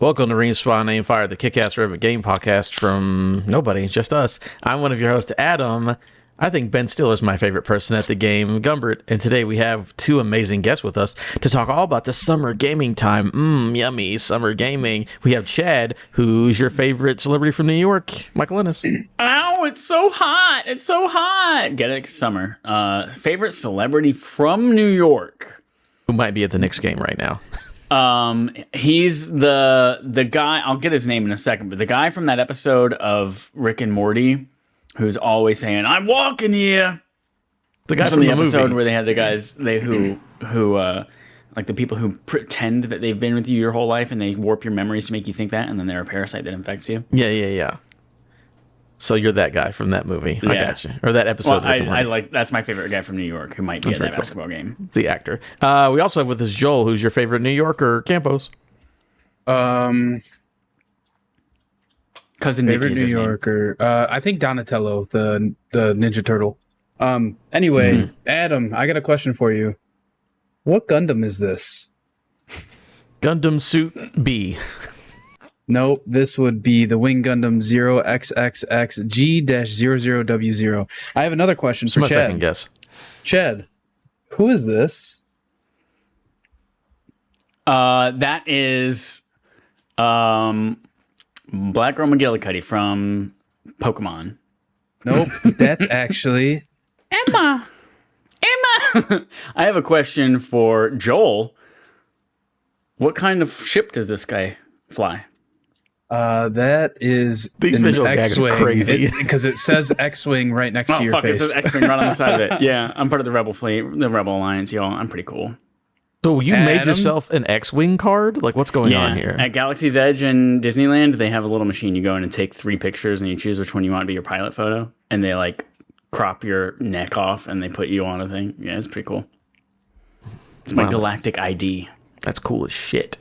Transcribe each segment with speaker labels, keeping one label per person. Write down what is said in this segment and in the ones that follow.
Speaker 1: Welcome to Respawn Aim Fire, the kick-ass rivet game podcast from nobody, just us. I'm one of your hosts, Adam. I think Ben Stiller's my favorite person at the game, Gumbert, and today we have two amazing guests with us to talk all about the summer gaming time. Yummy summer gaming. We have Chad, who's your favorite celebrity from New York, Michael Ennis.
Speaker 2: Ow, it's so hot. It's so hot. Get it? Summer. Favorite celebrity from New York.
Speaker 1: Who might be at the Knicks game right now.
Speaker 2: He's the guy, I'll get his name in a second, but the guy from that episode of Rick and Morty who's always saying, "I'm walking here."
Speaker 1: The guy
Speaker 2: from the episode
Speaker 1: movie
Speaker 2: where they had the guys who like the people who pretend that they've been with you your whole life and they warp your memories to make you think that, and then they're a parasite that infects you.
Speaker 1: Yeah. So you're that guy from that movie. I got you. Or that episode.
Speaker 2: Well, I like, that's my favorite guy from New York who might be at that basketball game.
Speaker 1: The actor. We also have with us Joel, who's your favorite New Yorker, Campos.
Speaker 2: Cousin
Speaker 3: favorite
Speaker 2: Mickey's
Speaker 3: New Yorker. I think Donatello, the Ninja Turtle. Anyway, Adam, I got a question for you. What Gundam is this?
Speaker 1: Gundam Suit B.
Speaker 3: Nope, this would be the Wing Gundam 0XXXG-00W0. I have another question for
Speaker 1: my
Speaker 3: Chad.
Speaker 1: Second guess.
Speaker 3: Chad, who is this?
Speaker 2: That is Black Girl McGillicuddy from Pokemon.
Speaker 3: Nope, that's actually
Speaker 2: Emma. I have a question for Joel. What kind of ship does this guy fly?
Speaker 3: That is
Speaker 1: These visual gags are crazy.
Speaker 3: Because it says X-Wing right next to your face.
Speaker 2: It says X-Wing right on the side of it. Yeah, I'm part of the Rebel fleet, the Rebel Alliance, y'all. I'm pretty cool.
Speaker 1: So you made
Speaker 3: Adam?
Speaker 1: yourself an X-Wing card? Like, what's going on here?
Speaker 2: At Galaxy's Edge in Disneyland, they have a little machine. You go in and take 3 pictures, and you choose which one you want to be your pilot photo. And they, like, crop your neck off, and they put you on a thing. Yeah, it's pretty cool. It's my galactic ID.
Speaker 1: That's cool as shit.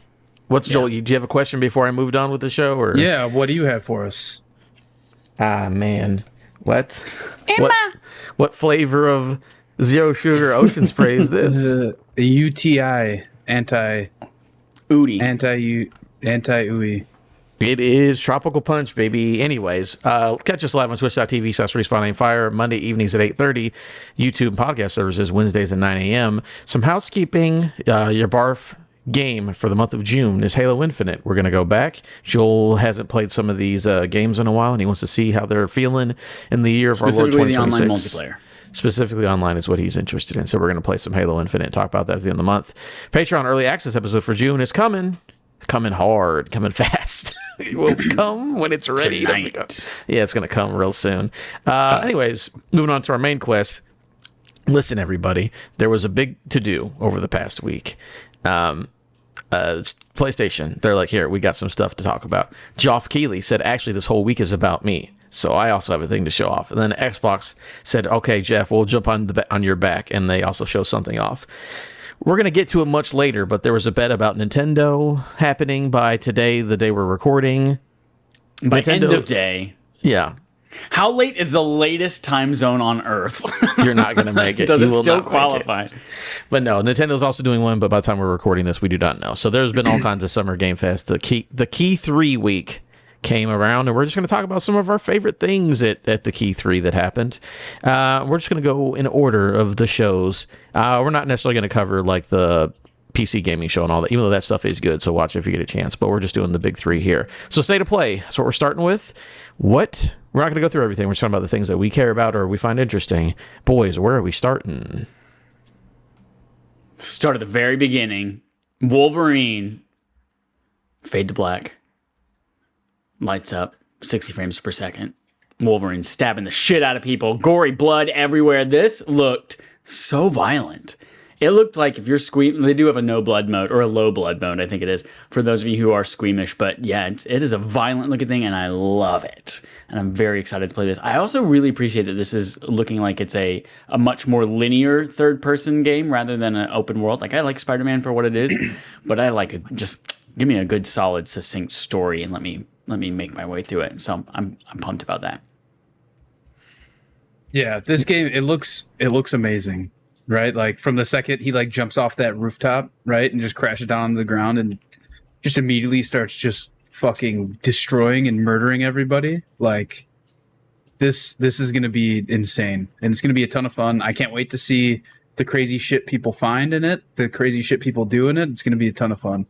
Speaker 1: What's Joel? Do you have a question before I moved on with the show? Or
Speaker 3: Yeah, what do you have for us?
Speaker 1: Ah, man. What?
Speaker 2: Emma!
Speaker 1: What flavor of zero sugar ocean spray is this?
Speaker 3: The UTI,
Speaker 2: Udi.
Speaker 3: anti-UI.
Speaker 1: It is Tropical Punch, baby. Anyways, catch us live on twitch.tv/Respawn Fire Monday evenings at 8:30. YouTube podcast services Wednesdays at 9 a.m. Some housekeeping. Your barf game for the month of June is Halo Infinite. We're going to go back. Joel hasn't played some of these games in a while, and he wants to see how they're feeling in the year of our Lord 2026.
Speaker 2: Specifically the online multiplayer.
Speaker 1: Specifically online is what he's interested in. So we're going to play some Halo Infinite and talk about that at the end of the month. Patreon early access episode for June is coming. It's coming hard, coming fast. It will come when it's ready.
Speaker 2: Tonight.
Speaker 1: Yeah, it's going to come real soon. Anyways, moving on to our main quest. Listen, everybody, there was a big to-do over the past week. PlayStation, they're like, here, we got some stuff to talk about. Geoff Keighley said, actually, this whole week is about me. So I also have a thing to show off. And then Xbox said, okay, Geoff, we'll jump on your back. And they also show something off. We're going to get to it much later, but there was a bet about Nintendo happening by today, the day we're recording.
Speaker 2: By
Speaker 1: Nintendo,
Speaker 2: end of day.
Speaker 1: Yeah.
Speaker 2: How late is the latest time zone on Earth?
Speaker 1: You're not going to make it.
Speaker 2: Does
Speaker 1: You
Speaker 2: it
Speaker 1: will
Speaker 2: still
Speaker 1: not make
Speaker 2: qualify?
Speaker 1: it. But no, Nintendo's also doing one, but by the time we're recording this, we do not know. So there's been all kinds of Summer Game Fest. The Key 3 week came around, and we're just going to talk about some of our favorite things at the Key 3 that happened. We're just going to go in order of the shows. We're not necessarily going to cover like the PC gaming show and all that, even though that stuff is good, so watch if you get a chance. But we're just doing the big 3 here. So State of Play, that's what we're starting with. We're not going to go through everything. We're just talking about the things that we care about or we find interesting. Boys, where are we starting?
Speaker 2: Start at the very beginning. Wolverine. Fade to black. Lights up. 60 frames per second. Wolverine stabbing the shit out of people. Gory blood everywhere. This looked so violent. It looked like if you're they do have a no blood mode or a low blood mode, I think it is, for those of you who are squeamish. But yeah, it is a violent looking thing, and I love it. And I'm very excited to play this. I also really appreciate that this is looking like it's a much more linear third person game rather than an open world. Like, I like Spider-Man for what it is, but I like it. Just give me a good, solid, succinct story and let me make my way through it. So I'm pumped about that.
Speaker 3: Yeah, this game, it looks amazing. Right, like from the second he like jumps off that rooftop, right, and just crashes down on the ground, and just immediately starts just fucking destroying and murdering everybody. Like this is going to be insane, and it's going to be a ton of fun. I can't wait to see the crazy shit people find in it, the crazy shit people do in it. It's going to be a ton of fun.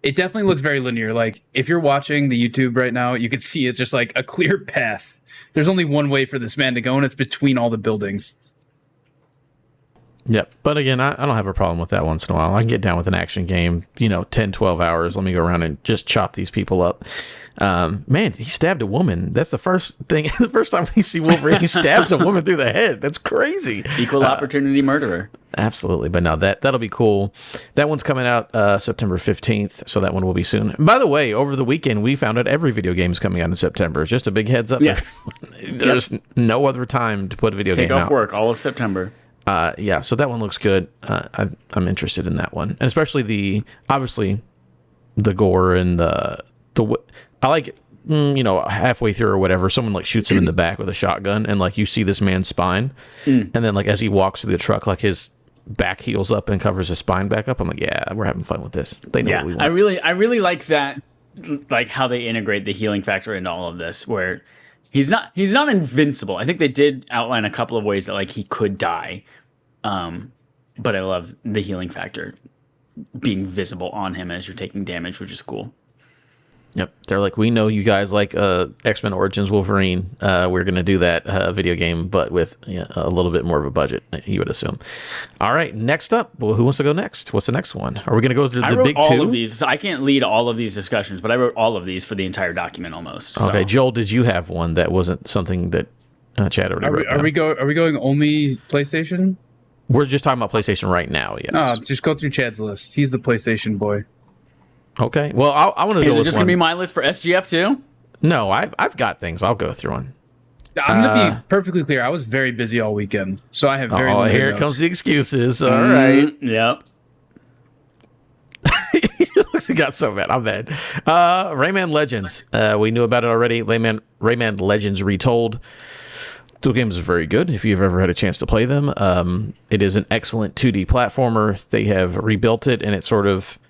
Speaker 3: It definitely looks very linear. Like if you're watching the YouTube right now, you can see it's just like a clear path. There's only one way for this man to go, and it's between all the buildings.
Speaker 1: Yep. But again, I don't have a problem with that once in a while. I can get down with an action game, 10, 12 hours. Let me go around and just chop these people up. Man, he stabbed a woman. That's the first thing. The first time we see Wolverine, he stabs a woman through the head. That's crazy.
Speaker 2: Equal opportunity murderer.
Speaker 1: Absolutely. But no, that'll be cool. That one's coming out September 15th, so that one will be soon. And by the way, over the weekend, we found out every video game is coming out in September. Just a big heads up.
Speaker 2: Yes.
Speaker 1: There's no other time to put a video game out.
Speaker 2: Take off work all of September.
Speaker 1: Yeah, so that one looks good. I'm interested in that one, and especially obviously the gore and the I like it. Halfway through or whatever, someone like shoots him in the back with a shotgun, and like you see this man's spine, and then like as he walks through the truck, like his back heals up and covers his spine back up. I'm like, yeah, we're having fun with this. They know what we want.
Speaker 2: I really like that, like how they integrate the healing factor into all of this, where he's not invincible. I think they did outline a couple of ways that like he could die. But I love the healing factor being visible on him as you're taking damage, which is cool.
Speaker 1: Yep. They're like, we know you guys like X-Men Origins Wolverine. We're going to do that video game, but with a little bit more of a budget, you would assume. All right. Next up, well, who wants to go next? What's the next one? Are we going to go through the big two?
Speaker 2: I wrote all of these. I can't lead all of these discussions, but I wrote all of these for the entire document almost. So.
Speaker 1: Okay. Joel, did you have one that wasn't something that Chad already wrote?
Speaker 3: Are we going only PlayStation?
Speaker 1: We're just talking about PlayStation right now, yes.
Speaker 3: No, just go through Chad's list. He's the PlayStation boy.
Speaker 1: Okay. Well, I want to go with
Speaker 2: Is it just going to be my list for SGF too?
Speaker 1: No, I've got things. I'll go through one.
Speaker 3: I'm going to be perfectly clear. I was very busy all weekend, so I have very limited
Speaker 1: here
Speaker 3: notes.
Speaker 1: comes the excuses. All right.
Speaker 2: Yep.
Speaker 1: He got so mad. I'm mad. Rayman Legends. We knew about it already. Rayman Legends Retold. The game is very good if you've ever had a chance to play them. It is an excellent 2D platformer. They have rebuilt it, and it's sort of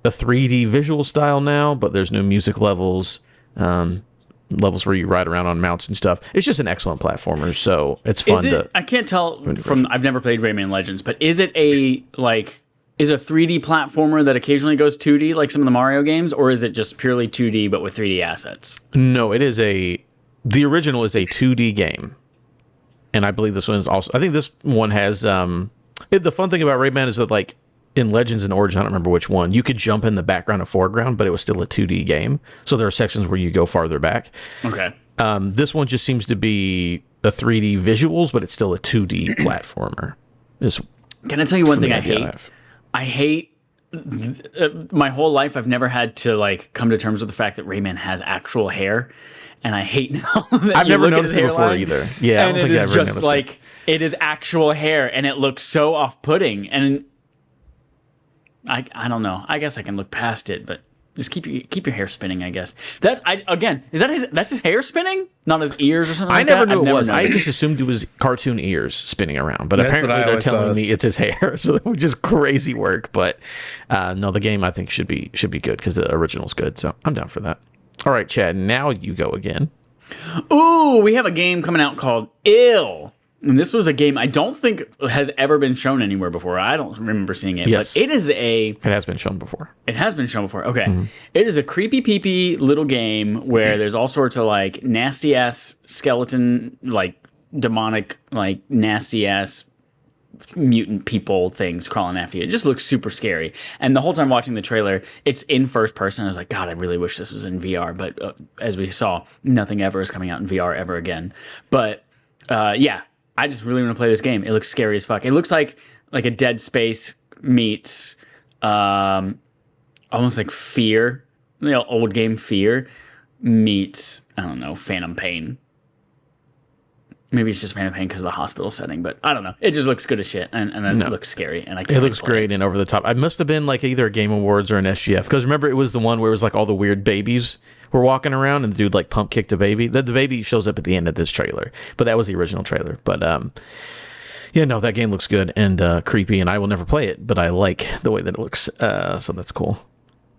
Speaker 1: a 3D visual style now, but there's no music levels, levels where you ride around on mounts and stuff. It's just an excellent platformer, so it's fun.
Speaker 2: I can't tell I've never played Rayman Legends, but is it a 3D platformer that occasionally goes 2D like some of the Mario games, or is it just purely 2D but with 3D assets?
Speaker 1: No, the original is a 2D game. And I believe this one is also. I think this one has. The fun thing about Rayman is that, like, in Legends and Origin, I don't remember which one, you could jump in the background and foreground, but it was still a 2D game. So there are sections where you go farther back.
Speaker 2: Okay.
Speaker 1: This one just seems to be a 3D visuals, but it's still a 2D platformer.
Speaker 2: Can I tell you one thing I hate? I hate. My whole life, I've never had to like come to terms with the fact that Rayman has actual hair. And I hate now that
Speaker 1: I've never noticed it before either. Yeah,
Speaker 2: and it is just like it is actual hair, and it looks so off-putting. And I don't know. I guess I can look past it, but just keep your hair spinning. I guess that's that's his hair spinning, not his ears or something.
Speaker 1: I
Speaker 2: like
Speaker 1: never
Speaker 2: that?
Speaker 1: knew
Speaker 2: I've
Speaker 1: it was.
Speaker 2: never
Speaker 1: I
Speaker 2: noticed.
Speaker 1: just assumed it was cartoon ears spinning around, but
Speaker 3: That's
Speaker 1: apparently they're telling
Speaker 3: thought.
Speaker 1: me it's his hair, so which is crazy work. But no, the game I think should be good because the original's good. So I'm down for that. All right, Chad. Now you go again.
Speaker 2: Ooh, we have a game coming out called Ill. And this was a game I don't think has ever been shown anywhere before. I don't remember seeing it.
Speaker 1: Yes.
Speaker 2: But it
Speaker 1: has been shown before.
Speaker 2: It has been shown before. Okay. Mm-hmm. It is a creepy peepy little game where there's all sorts of like nasty ass skeleton, like demonic, like nasty ass mutant people things crawling after you. It just looks super scary. And the whole time watching the trailer, it's in first person. I was like, God, I really wish this was in VR. But as we saw, nothing ever is coming out in VR ever again. But yeah, I just really want to play this game. It looks scary as fuck. It looks like a Dead Space meets almost like Fear, old game Fear meets, I don't know, Phantom Pain. Maybe it's just Phantom Pain because of the hospital setting, but I don't know. It just looks good as shit, and it looks scary. And
Speaker 1: it looks great and over the top. It must have been like either a Game Awards or an SGF, because remember it was the one where it was like all the weird babies were walking around, and the dude like pump kicked a baby. The baby shows up at the end of this trailer, but that was the original trailer. But yeah, no, that game looks good and creepy, and I will never play it, but I like the way that it looks. So that's cool.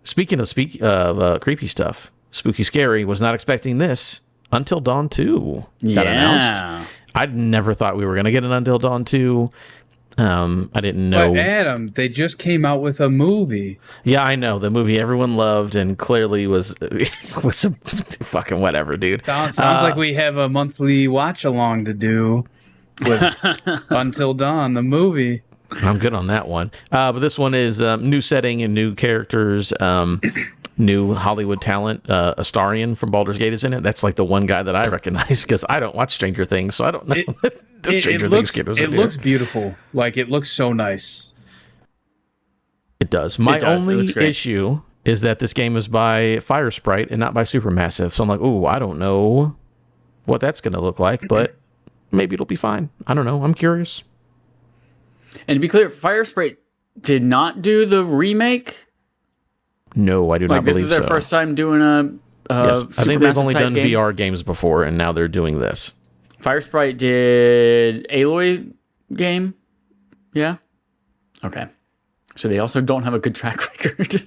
Speaker 1: speaking of creepy stuff, spooky scary, was not expecting this. Until Dawn 2 got announced. I never thought we were going to get an Until Dawn 2. I didn't know.
Speaker 3: But Adam, they just came out with a movie.
Speaker 1: Yeah, I know. The movie everyone loved and clearly was some fucking whatever, dude.
Speaker 3: Sounds like we have a monthly watch along to do with Until Dawn, the movie.
Speaker 1: I'm good on that one. But this one is new setting and new characters. New Hollywood talent. Astarion from Baldur's Gate is in it. That's like the one guy that I recognize because I don't watch Stranger Things, so I don't know.
Speaker 3: It looks beautiful. Like, it looks so nice.
Speaker 1: It does. My only issue is that this game is by Firesprite and not by Supermassive. So I'm like, ooh, I don't know what that's going to look like, but maybe it'll be fine. I don't know. I'm curious.
Speaker 2: And to be clear, Firesprite did not do the remake.
Speaker 1: No, I do not believe so.
Speaker 2: This is their first time doing a
Speaker 1: yes, I think they've only done
Speaker 2: game.
Speaker 1: VR games before, and now they're doing this.
Speaker 2: Firesprite did Aloy game. Yeah. Okay. So they also don't have a good track record.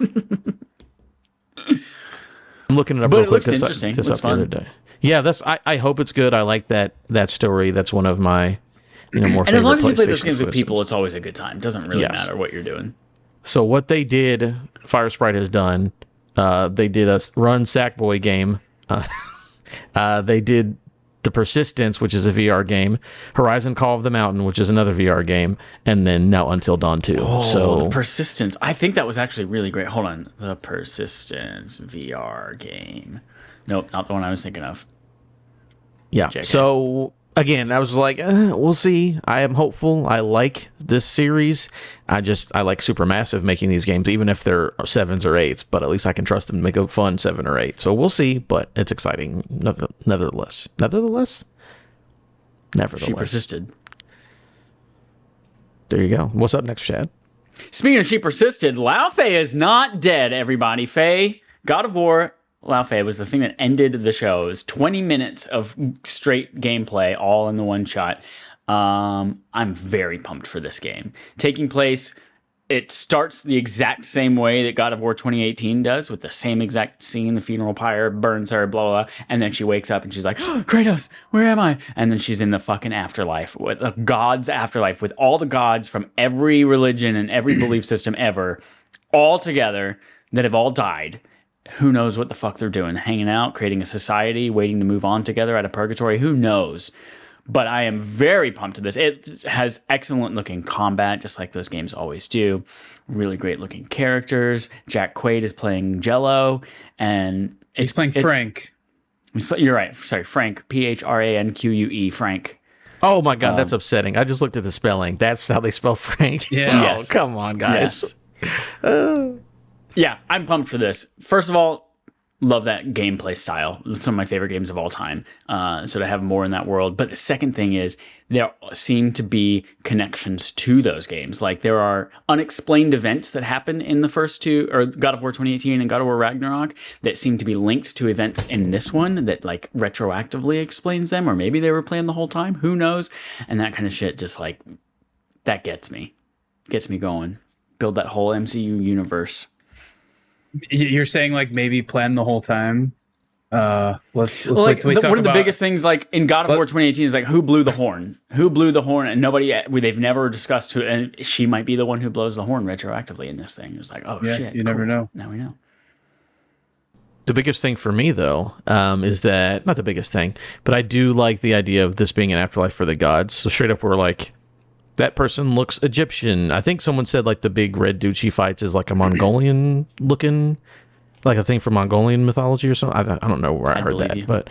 Speaker 1: I'm looking it up
Speaker 2: but
Speaker 1: real
Speaker 2: it
Speaker 1: quick.
Speaker 2: looks interesting. It looks fun.
Speaker 1: The other day. Yeah, I hope it's good. I like that story. That's one of my more favorite.
Speaker 2: And as long as you play those
Speaker 1: PlayStation
Speaker 2: games with
Speaker 1: exclusives.
Speaker 2: people, it's always a good time. It doesn't really matter what you're doing.
Speaker 1: So what they did, Firesprite has done, they did a Run Sackboy game. They did The Persistence, which is a VR game, Horizon Call of the Mountain, which is another VR game, and then now Until Dawn 2.
Speaker 2: The Persistence. I think that was actually really great. Hold on. The Persistence VR game. Nope, not the one I was thinking of.
Speaker 1: Yeah.
Speaker 2: JK.
Speaker 1: So again, I was like, we'll see. I am hopeful. I like this series. I like Supermassive making these games, even if they're 7s or 8s, but at least I can trust them to make a fun 7 or 8. So we'll see, but it's exciting. Nevertheless.
Speaker 2: She persisted.
Speaker 1: There you go. What's up next, Chad?
Speaker 2: Speaking of She Persisted, Lao Fei is not dead, everybody. Fei, God of War, Lao Fei was the thing that ended the show. It was 20 minutes of straight gameplay, all in the one shot. I'm very pumped for this game. Taking place, it starts the exact same way that God of War 2018 does, with the same exact scene. The funeral pyre burns her, blah, blah, blah. And then she wakes up and she's like, oh, Kratos, where am I? And then she's in the fucking afterlife, with the god's afterlife, with all the gods from every religion and every belief system ever, all together, that have all died. Who knows what the fuck they're doing? Hanging out, creating a society, waiting to move on together out of purgatory. Who knows? But I am very pumped to this. It has excellent looking combat, just like those games always do. Really great looking characters. Jack Quaid is playing Jello, and
Speaker 3: he's playing Frank.
Speaker 2: You're right. Sorry, Frank. Phranque. Frank.
Speaker 1: Oh my god, that's upsetting. I just looked at the spelling. That's how they spell Frank.
Speaker 3: Yeah.
Speaker 1: Yes. Come on, guys.
Speaker 2: Yes. Yeah, I'm pumped for this. First of all, love that gameplay style. It's some of my favorite games of all time. So to have more in that world. But the second thing is there seem to be connections to those games. Like there are unexplained events that happen in the first two, or God of War 2018 and God of War Ragnarok, that seem to be linked to events in this one that like retroactively explains them. Or maybe they were planned the whole time. Who knows? And that kind of shit just like, that gets me going. Build that whole MCU universe.
Speaker 3: You're saying like maybe plan the whole time. Let's
Speaker 2: well,
Speaker 3: wait till we talk
Speaker 2: one of the
Speaker 3: about
Speaker 2: biggest things like in God of War 2018 is like who blew the horn, and nobody they've never discussed who, and she might be the one who blows the horn retroactively in this thing. It's like, oh
Speaker 3: yeah,
Speaker 2: shit,
Speaker 3: you never know.
Speaker 2: Now we know.
Speaker 1: The biggest thing for me, though, is that not the biggest thing, but I do like the idea of this being an afterlife for the gods. So straight up, we're like, that person looks Egyptian. I think someone said like the big red dude she fights is like a Mongolian looking, like a thing from Mongolian mythology or something. I don't know where I heard that, but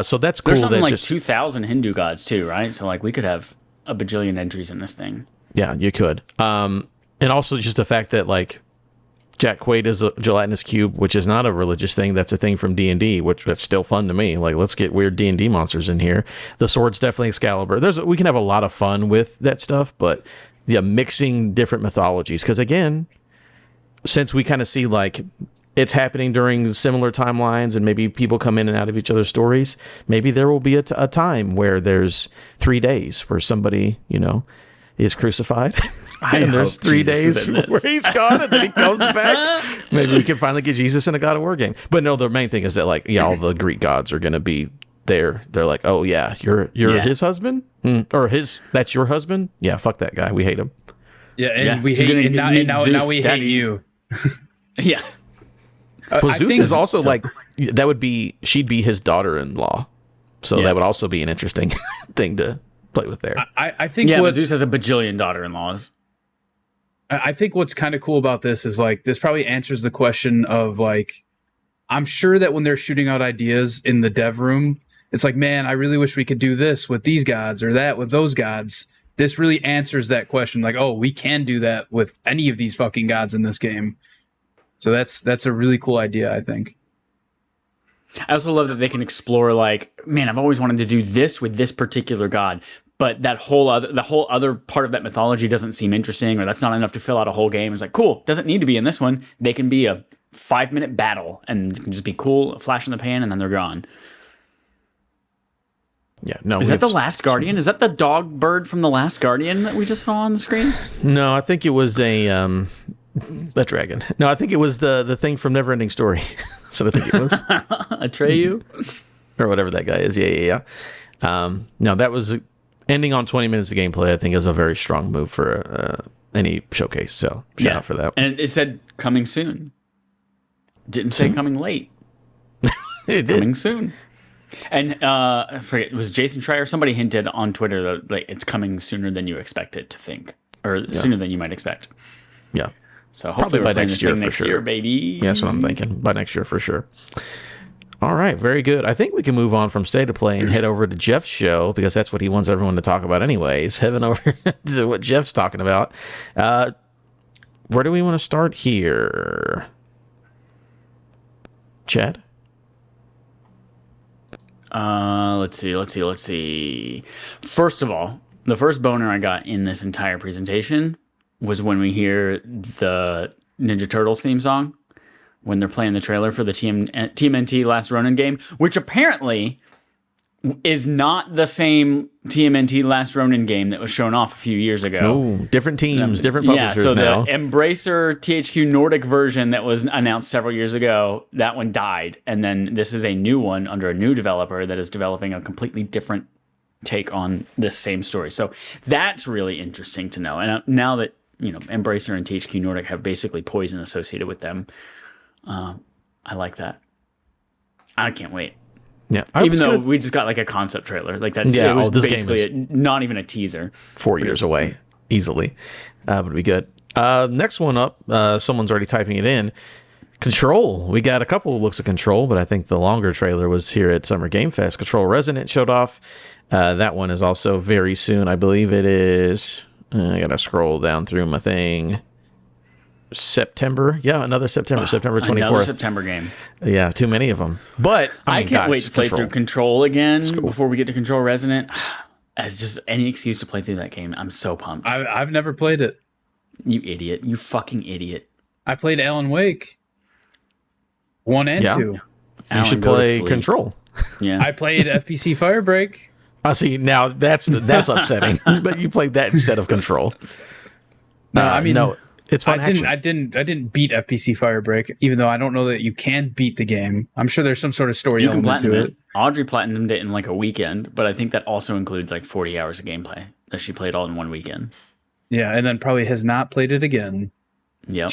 Speaker 1: so that's cool.
Speaker 2: There's something
Speaker 1: that
Speaker 2: like 2,000 Hindu gods too, right? So like we could have a bajillion entries in this thing.
Speaker 1: Yeah, you could. And also just the fact that like Jack Quaid is a gelatinous cube, which is not a religious thing. That's a thing from D&D, which that's still fun to me. Like, let's get weird D&D monsters in here. The sword's definitely Excalibur. We can have a lot of fun with that stuff, but yeah, mixing different mythologies. Because again, since we kind of see like it's happening during similar timelines and maybe people come in and out of each other's stories, maybe there will be a time where there's 3 days where somebody, is crucified.
Speaker 2: I
Speaker 1: And there's
Speaker 2: hope
Speaker 1: 3
Speaker 2: Jesus is
Speaker 1: days
Speaker 2: in
Speaker 1: where
Speaker 2: this.
Speaker 1: he's gone and then he comes back. Maybe we can finally get Jesus in a God of War game. But no, the main thing is that like, yeah, all the Greek gods are going to be there. They're like, oh yeah, you're
Speaker 2: Yeah.
Speaker 1: his husband, or that's your husband. Yeah, fuck that guy. We hate him.
Speaker 3: Yeah, and
Speaker 2: Yeah,
Speaker 3: we
Speaker 2: he's
Speaker 3: hate
Speaker 2: gonna
Speaker 3: and
Speaker 2: meet
Speaker 3: now
Speaker 2: Zeus,
Speaker 3: we
Speaker 2: Daddy.
Speaker 3: hate you.
Speaker 2: Yeah.
Speaker 1: But
Speaker 3: I
Speaker 1: Zeus
Speaker 3: think
Speaker 1: is also
Speaker 2: so.
Speaker 1: like that would be she'd be his daughter-in-law, so
Speaker 2: Yeah.
Speaker 1: that would also be an interesting thing to play with there.
Speaker 3: I think
Speaker 2: Yeah,
Speaker 3: what
Speaker 2: but Zeus has a bajillion daughter-in-laws.
Speaker 3: I think what's kind of cool about this is like this probably answers the question of like I'm sure that when they're shooting out ideas in the dev room, it's like, man, I really wish we could do this with these gods or that with those gods. This really answers that question, like, oh, we can do that with any of these fucking gods in this game. So that's a really cool idea, I think.
Speaker 2: I also love that they can explore like, man, I've always wanted to do this with this particular god, but the whole other part of that mythology doesn't seem interesting, or that's not enough to fill out a whole game. It's like, cool, doesn't need to be in this one. They can be a 5-minute battle and it can just be cool, a flash in the pan, and then they're gone.
Speaker 1: Yeah, no.
Speaker 2: Is that the Last Guardian? Is that the dog bird from the Last Guardian that we just saw on the screen?
Speaker 1: No, I think it was a dragon. No, I think it was the thing from Neverending Story. So I think it was,
Speaker 2: Atreyu?
Speaker 1: or whatever that guy is. Yeah. No, that was ending on 20 minutes of gameplay. I think is a very strong move for any showcase. So shout out for that.
Speaker 2: And it said coming soon. Didn't say coming late.
Speaker 1: It did.
Speaker 2: Coming soon. And I forget, it was Jason Schreier. Somebody hinted on Twitter that like it's coming sooner than you expect it to think, or sooner than you might expect.
Speaker 1: Yeah.
Speaker 2: So
Speaker 1: Probably
Speaker 2: hopefully
Speaker 1: by
Speaker 2: we're playing
Speaker 1: next
Speaker 2: this
Speaker 1: year
Speaker 2: thing
Speaker 1: for
Speaker 2: next
Speaker 1: sure.
Speaker 2: year, baby.
Speaker 1: Yeah, that's what I'm thinking. By next year for sure. All right, very good. I think we can move on from State of Play and head over to Geoff's show because that's what he wants everyone to talk about anyways. Heading over to what Geoff's talking about. Where do we want to start here? Chad?
Speaker 2: Let's see. First of all, the first boner I got in this entire presentation was when we hear the Ninja Turtles theme song when they're playing the trailer for the TMNT Last Ronin game, which apparently is not the same TMNT Last Ronin game that was shown off a few years ago.
Speaker 1: Oh, different teams, different publishers
Speaker 2: so
Speaker 1: now.
Speaker 2: the Embracer THQ Nordic version that was announced several years ago, that one died. And then this is a new one under a new developer that is developing a completely different take on this same story. So that's really interesting to know. And now that, Embracer and THQ Nordic have basically Poison associated with them, I like that. I can't wait.
Speaker 1: Yeah,
Speaker 2: Even though we just got like a concept trailer, like that's
Speaker 1: Yeah,
Speaker 2: it was
Speaker 1: this game
Speaker 2: basically not even a teaser.
Speaker 1: 4 years away, easily. Would be good. Next one up, someone's already typing it in. Control. We got a couple looks of Control, but I think the longer trailer was here at Summer Game Fest. Control Resonant showed off. That one is also very soon. I believe it is. I gotta scroll down through my thing. September. Yeah, another September. September 24th.
Speaker 2: Another September game.
Speaker 1: Yeah, too many of them. But
Speaker 2: I
Speaker 1: mean,
Speaker 2: can't
Speaker 1: guys,
Speaker 2: wait to play
Speaker 1: Control.
Speaker 2: through Control again before we get to Control Resonant. As just any excuse to play through that game. I'm so pumped.
Speaker 3: I've never played it.
Speaker 2: You idiot. You fucking idiot.
Speaker 3: I played Alan Wake 1 and
Speaker 1: Yeah.
Speaker 3: 2.
Speaker 1: You
Speaker 2: Alan,
Speaker 1: should
Speaker 2: go to
Speaker 1: play
Speaker 2: sleep.
Speaker 1: Control.
Speaker 2: Yeah.
Speaker 3: I played FPC Firebreak.
Speaker 1: See, now that's upsetting. But you played that instead of Control.
Speaker 3: No, I mean,
Speaker 1: no, it's fun.
Speaker 3: I didn't beat FPC Firebreak, even though I don't know that you can beat the game. I'm sure there's some sort of story
Speaker 2: You can
Speaker 3: element to
Speaker 2: platinum
Speaker 3: it.
Speaker 2: it. Audrey platinumed it in like a weekend, but I think that also includes like 40 hours of gameplay that she played all in one weekend.
Speaker 3: Yeah, and then probably has not played it again.
Speaker 2: Yep.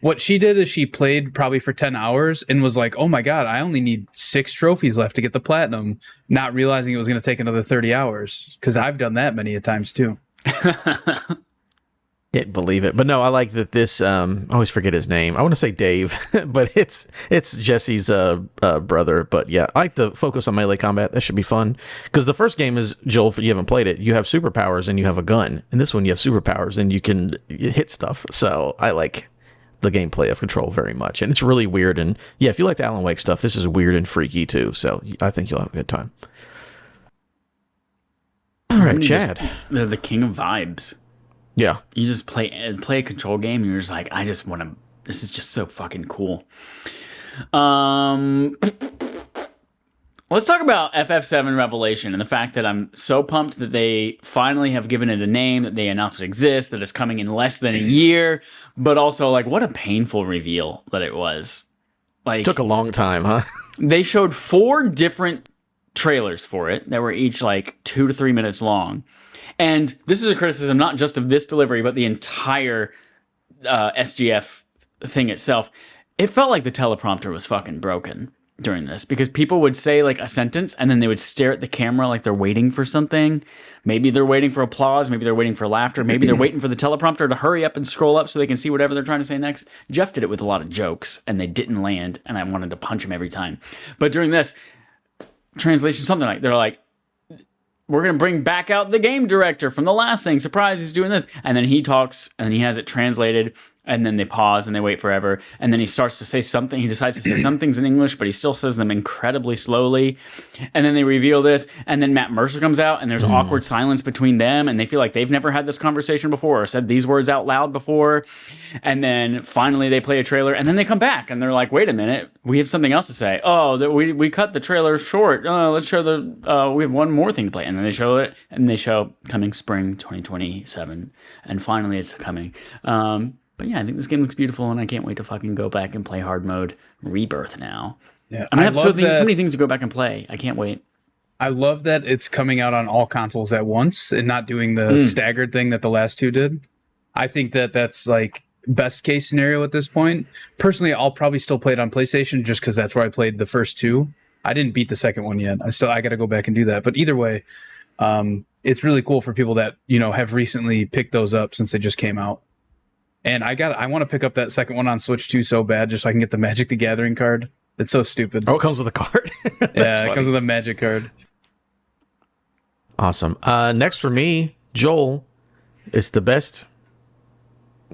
Speaker 3: What she did is she played probably for 10 hours and was like, oh my God, I only need 6 trophies left to get the platinum, not realizing it was going to take another 30 hours. Because I've done that many a times too.
Speaker 1: Can't believe it. But no, I like that this I always forget his name. I want to say Dave, but it's Jesse's brother. But yeah, I like the focus on melee combat. That should be fun. Because the first game is, Joel, if you haven't played it, you have superpowers and you have a gun. And this one you have superpowers and you can hit stuff. So I like the gameplay of Control very much. And it's really weird. And yeah, if you like the Alan Wake stuff, this is weird and freaky too. So I think you'll have a good time. All right, Chad.
Speaker 2: They're the king of vibes.
Speaker 1: Yeah.
Speaker 2: You just play a Control game and you're just like, I just want to, this is just so fucking cool. Let's talk about FF7 Revelation and the fact that I'm so pumped that they finally have given it a name, that they announced it exists, that it's coming in less than a year, but also like what a painful reveal that it was. Like
Speaker 1: Took a long time, huh?
Speaker 2: they showed 4 different trailers for it that were each like 2 to 3 minutes long. And this is a criticism not just of this delivery, but the entire SGF thing itself. It felt like the teleprompter was fucking broken during this because people would say like a sentence and then they would stare at the camera like they're waiting for something. Maybe they're waiting for applause. Maybe they're waiting for laughter. Maybe they're waiting for the teleprompter to hurry up and scroll up so they can see whatever they're trying to say next. Geoff did it with a lot of jokes and they didn't land and I wanted to punch him every time. But during this translation, something like, they're like, we're going to bring back out the game director from the last thing. Surprise, he's doing this. And then he talks and he has it translated. And then they pause and they wait forever. And then he starts to say something. He decides to say some things in English, but he still says them incredibly slowly. And then they reveal this. And then Matt Mercer comes out and there's awkward silence between them. And they feel like they've never had this conversation before or said these words out loud before. And then finally they play a trailer and then they come back and they're like, wait a minute, we have something else to say. Oh, we cut the trailer short. Let's show we have one more thing to play. And then they show it and they show coming spring 2027. And finally it's coming. But yeah, I think this game looks beautiful, and I can't wait to fucking go back and play hard mode Rebirth now.
Speaker 3: Yeah,
Speaker 2: I have so many things to go back and play. I can't wait.
Speaker 3: I love that it's coming out on all consoles at once and not doing the staggered thing that the last 2 did. I think that that's like best case scenario at this point. Personally, I'll probably still play it on PlayStation just because that's where I played the first 2. I didn't beat the second one yet. I got to go back and do that. But either way, it's really cool for people that have recently picked those up since they just came out. And I want to pick up that second one on Switch too so bad just so I can get the Magic the Gathering card. It's so stupid.
Speaker 1: Oh, it comes with a card?
Speaker 3: Yeah, it comes with a Magic card.
Speaker 1: Awesome. Next for me, Joel, it's the best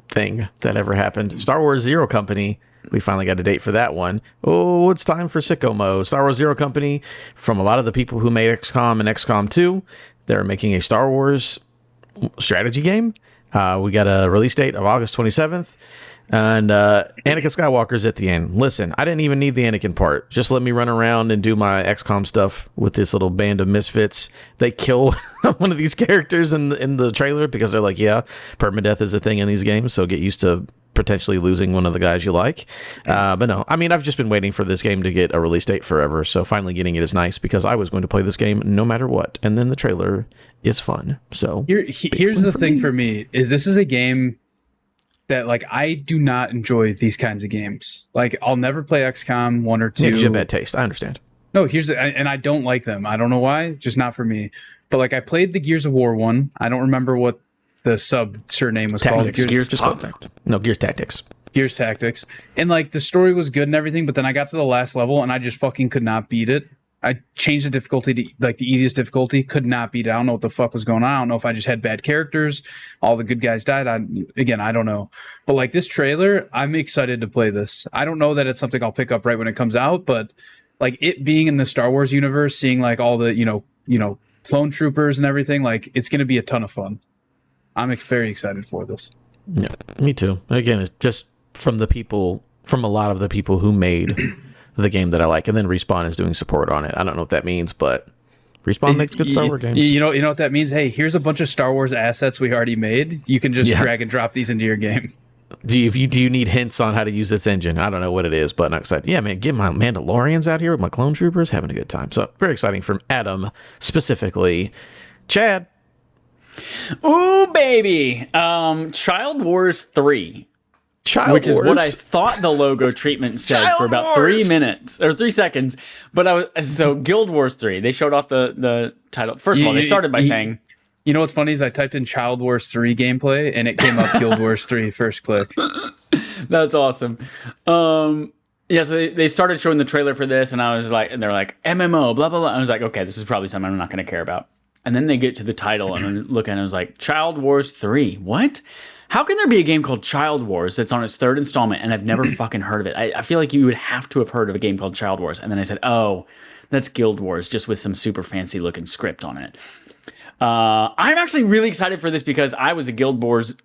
Speaker 1: thing that ever happened. Star Wars Zero Company. We finally got a date for that one. Oh, it's time for sicko mode. Star Wars Zero Company, from a lot of the people who made XCOM and XCOM 2, they're making a Star Wars strategy game. We got a release date of August 27th, and Anakin Skywalker's at the end. Listen, I didn't even need the Anakin part. Just let me run around and do my XCOM stuff with this little band of misfits. They kill one of these characters in the trailer because they're like, yeah, permadeath is a thing in these games, so get used to potentially losing one of the guys you like. But no, I mean, I've just been waiting for this game to get a release date forever, so finally getting it is nice because I was going to play this game no matter what, and then the trailer is fun. So
Speaker 3: here's the thing for me is this is a game that like I do not enjoy these kinds of games. Like I'll never play XCOM 1 or 2.
Speaker 1: Yeah, 'cause you have bad taste. I understand.
Speaker 3: No, and I don't like them. I don't know why, just not for me. But like I played the Gears of War one. I don't remember what the surname was called.
Speaker 2: Gears
Speaker 1: Tactics.
Speaker 3: Gears Tactics. And like the story was good and everything, but then I got to the last level and I just fucking could not beat it. I changed the difficulty to like the easiest difficulty, could not beat it. I don't know what the fuck was going on. I don't know if I just had bad characters. All the good guys died. I don't know. But like this trailer, I'm excited to play this. I don't know that it's something I'll pick up right when it comes out, but like it being in the Star Wars universe, seeing like all the, clone troopers and everything, like it's going to be a ton of fun. I'm very excited for this.
Speaker 1: Yeah, me too. Again, it's just from a lot of the people who made the game that I like, and then Respawn is doing support on it. I don't know what that means, but Respawn makes good Star Wars games.
Speaker 3: You know what that means? Hey, here's a bunch of Star Wars assets we already made. You can just drag and drop these into your game.
Speaker 1: Do you need hints on how to use this engine? I don't know what it is, but I'm excited. Yeah, man, get my Mandalorians out here with my clone troopers, having a good time. So very exciting from Adam specifically. Chad.
Speaker 2: Ooh, baby. Child Wars 3. Which is what I thought the logo treatment said for about 3 minutes or 3 seconds. But Guild Wars 3. They showed off the title. First of all, they started by saying,
Speaker 3: you know what's funny is I typed in Child Wars 3 gameplay and it came up Guild Wars 3 first click.
Speaker 2: That's awesome. Yeah, so they started showing the trailer for this, and I was like, and they're like MMO, blah blah blah. I was like, okay, this is probably something I'm not going to care about. And then they get to the title, and I look at it, and I was like, Child Wars 3. What? How can there be a game called Child Wars that's on its 3rd installment and I've never fucking heard of it? I feel like you would have to have heard of a game called Child Wars. And then I said, oh, that's Guild Wars, just with some super fancy looking script on it. I'm actually really excited for this because I was a Guild Wars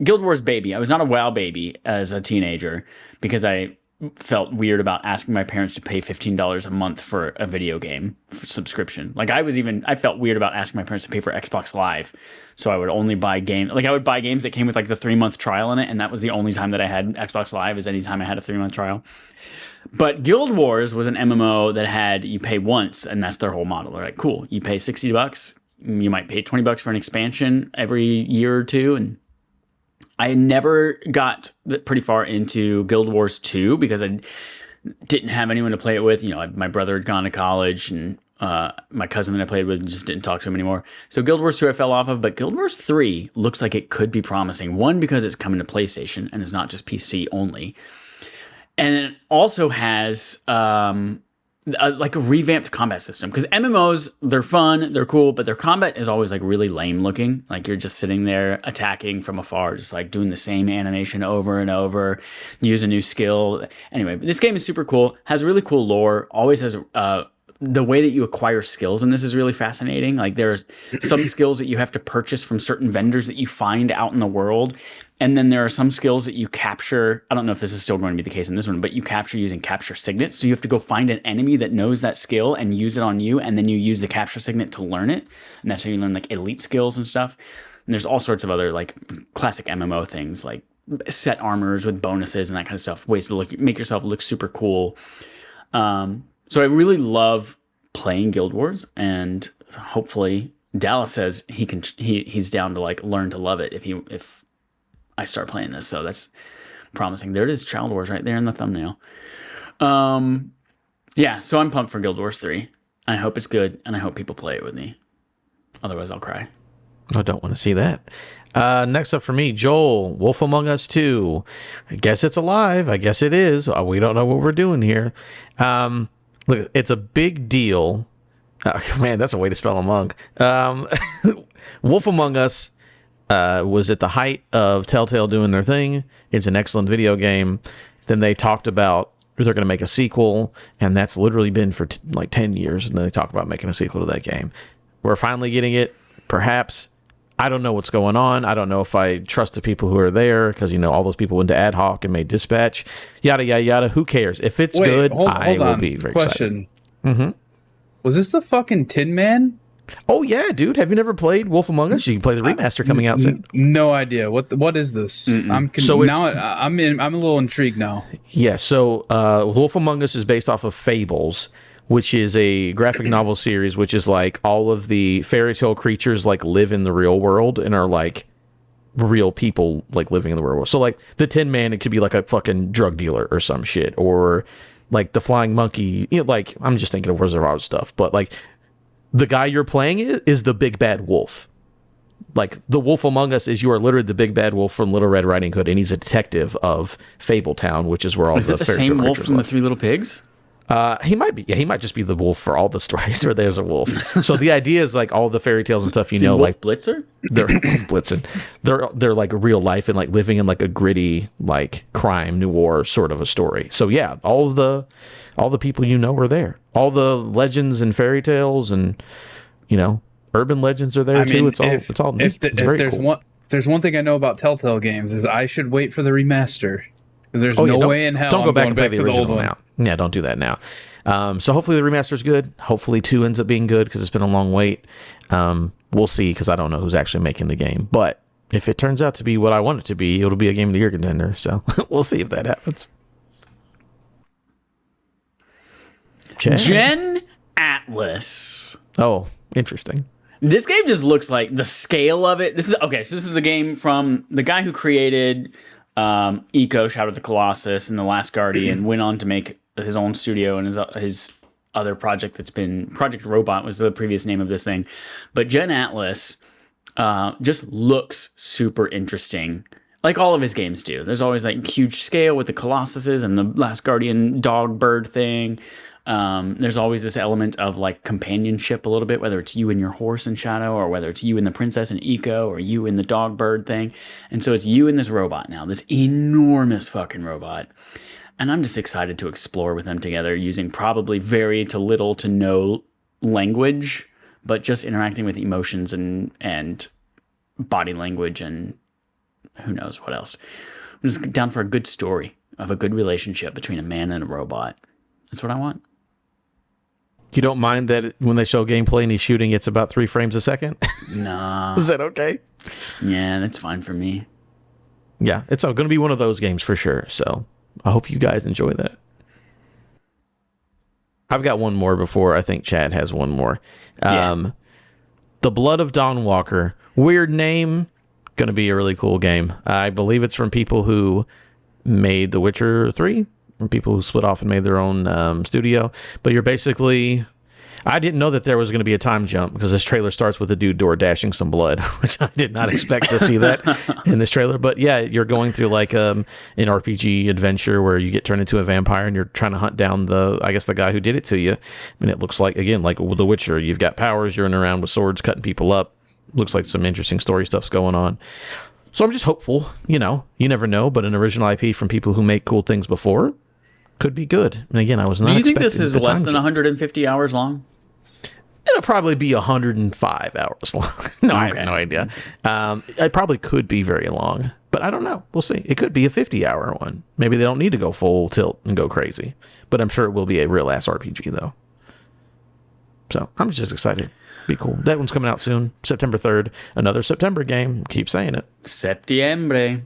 Speaker 2: baby. I was not a WoW baby as a teenager because I felt weird about asking my parents to pay $15 a month for a video game subscription. Like I felt weird about asking my parents to pay for Xbox Live. So I would only buy I would buy games that came with like the 3-month trial in it. And that was the only time that I had Xbox Live, is anytime I had a 3-month trial. But Guild Wars was an MMO that had, you pay once, and that's their whole model. They're like, cool, you pay $60. You might pay $20 for an expansion every year or two. And I never got pretty far into Guild Wars 2 because I didn't have anyone to play it with. You know, my brother had gone to college, and my cousin that I played with just didn't talk to him anymore. So Guild Wars 2 I fell off of, but Guild Wars 3 looks like it could be promising. One, because it's coming to PlayStation and it's not just PC only. And it also has like a revamped combat system, because MMOs, they're fun, they're cool, but their combat is always like really lame looking. Like you're just sitting there attacking from afar, just like doing the same animation over and over, use a new skill. Anyway, this game is super cool, has really cool lore, always has the way that you acquire skills in this is really fascinating. Like there's some skills that you have to purchase from certain vendors that you find out in the world. And then there are some skills that you capture. I don't know if this is still going to be the case in this one, but you capture using capture signets. So you have to go find an enemy that knows that skill and use it on you. And then you use the capture signet to learn it. And that's how you learn like elite skills and stuff. And there's all sorts of other like classic MMO things, like set armors with bonuses and that kind of stuff. Ways to make yourself look super cool. So I really love playing Guild Wars, and hopefully Dallas says he's down to like learn to love it if I start playing this. So that's promising. There it is, Child Wars right there in the thumbnail. Yeah, so I'm pumped for Guild Wars 3. I hope it's good, and I hope people play it with me. Otherwise, I'll cry.
Speaker 1: I don't want to see that. Next up for me, Joel, Wolf Among Us 2. I guess it's alive. I guess it is. We don't know what we're doing here. Look, it's a big deal. Man, that's a way to spell among. Wolf Among Us was at the height of Telltale doing their thing. It's an excellent video game. Then they talked about they're going to make a sequel, and that's literally been for like 10 years, and then they talk about making a sequel to that game. We're finally getting it, perhaps. I don't know what's going on. I don't know if I trust the people who are there, because, you know, all those people went to Ad Hoc and made Dispatch, yada, yada, yada. Who cares? If it's good, I will be very excited. Mm-hmm.
Speaker 3: Was this the fucking Tin Man?
Speaker 1: Oh, yeah, dude. Have you never played Wolf Among Us? You can play the remaster coming out soon.
Speaker 3: No idea. What is this? I'm a little intrigued now.
Speaker 1: Yeah, so Wolf Among Us is based off of Fables, which is a graphic novel series, which is like all of the fairy tale creatures like live in the real world and are like real people like living in the real world. So like the Tin Man, it could be like a fucking drug dealer or some shit, or like the flying monkey. You know, like I'm just thinking of Wizard of Oz stuff, but like the guy you're playing is the big bad wolf. Like the Wolf Among Us is you are literally the big bad wolf from Little Red Riding Hood, and he's a detective of Fabletown, which is where all the
Speaker 2: same wolf from the Three Little Pigs?
Speaker 1: He might be. Yeah, he might just be the wolf for all the stories where there's a wolf. So the idea is like all the fairy tales and stuff, you know,
Speaker 2: Wolf
Speaker 1: like
Speaker 2: Blitzer.
Speaker 1: They're Blitzen. They're like real life and like living in like a gritty like crime noir sort of a story. So yeah, all the people you know are there. All the legends and fairy tales and, you know, urban legends are there too. It's all neat.
Speaker 3: If there's one thing I know about Telltale games is I should wait for the remaster. There's no way in hell
Speaker 1: don't go back and play
Speaker 3: back
Speaker 1: the original now. Yeah, don't do that now. So hopefully the remaster is good. Hopefully 2 ends up being good, because it's been a long wait. We'll see, because I don't know who's actually making the game. But if it turns out to be what I want it to be, it'll be a Game of the Year contender. So we'll see if that happens.
Speaker 2: Gen Atlas.
Speaker 1: Oh, interesting.
Speaker 2: This game just looks like the scale of it. This is the game from the guy who created Eco, Shadow of the Colossus, and The Last Guardian. Went on to make his own studio, and his other project that's been Project Robot was the previous name of this thing. But Gen Atlas just looks super interesting, like all of his games do. There's always like huge scale with the Colossuses and the Last Guardian dog bird thing. There's always this element of like companionship a little bit, whether it's you and your horse in Shadow, or whether it's you and the princess in Eco, or you and the dog bird thing. And so it's you and this robot now, this enormous fucking robot. And I'm just excited to explore with them together, using probably very to little to no language, but just interacting with emotions and body language and who knows what else. I'm just down for a good story. of a good relationship between a man and a robot. That's what I want.
Speaker 1: You don't mind that when they show gameplay and he's shooting, it's about 3 frames a second?
Speaker 2: Nah.
Speaker 1: Is that okay?
Speaker 2: Yeah, that's fine for me.
Speaker 1: Yeah, it's going to be one of those games for sure. So I hope you guys enjoy that. I've got one more before I think Chad has one more.
Speaker 2: Yeah.
Speaker 1: The Blood of Dawn Walker. Weird name. Going to be a really cool game. I believe it's from people who made The Witcher 3. From people who split off and made their own studio. But you're basically... I didn't know that there was going to be a time jump because this trailer starts with a dude door dashing some blood, which I did not expect to see that in this trailer. But yeah, you're going through like an RPG adventure where you get turned into a vampire and you're trying to hunt down the guy who did it to you. And it looks like, again, like The Witcher. You've got powers, you're running around with swords, cutting people up. Looks like some interesting story stuff's going on. So I'm just hopeful, you never know, but an original IP from people who make cool things before could be good. And again, I was not
Speaker 2: Do you think
Speaker 1: expecting
Speaker 2: this is less than 150 hours long?
Speaker 1: It'll probably be 105 hours long. No, I
Speaker 2: Okay.
Speaker 1: have no idea. It probably could be very long, but I don't know. We'll see. It could be a 50-hour one. Maybe they don't need to go full tilt and go crazy, but I'm sure it will be a real ass RPG though. So I'm just excited. Be cool. That one's coming out soon, September 3rd. Another September game. Keep saying it.
Speaker 2: Septiembre.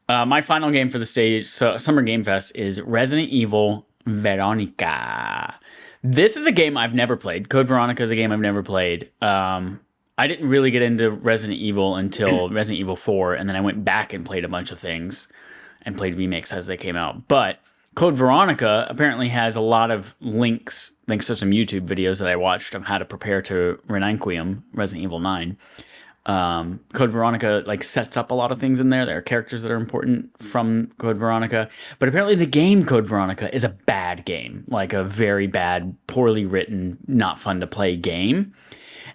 Speaker 2: My final game for the Summer Game Fest is Resident Evil Veronica. This is a game I've never played. Code Veronica is a game I've never played. I didn't really get into Resident Evil until Resident Evil 4, and then I went back and played a bunch of things and played remakes as they came out. But Code Veronica apparently has a lot of links, thanks to some YouTube videos that I watched of how to prepare to Reninquium, Resident Evil 9. Code Veronica sets up a lot of things in there. There are characters that are important from Code Veronica, but apparently the game Code Veronica is a bad game, like a very bad, poorly written, not fun to play game.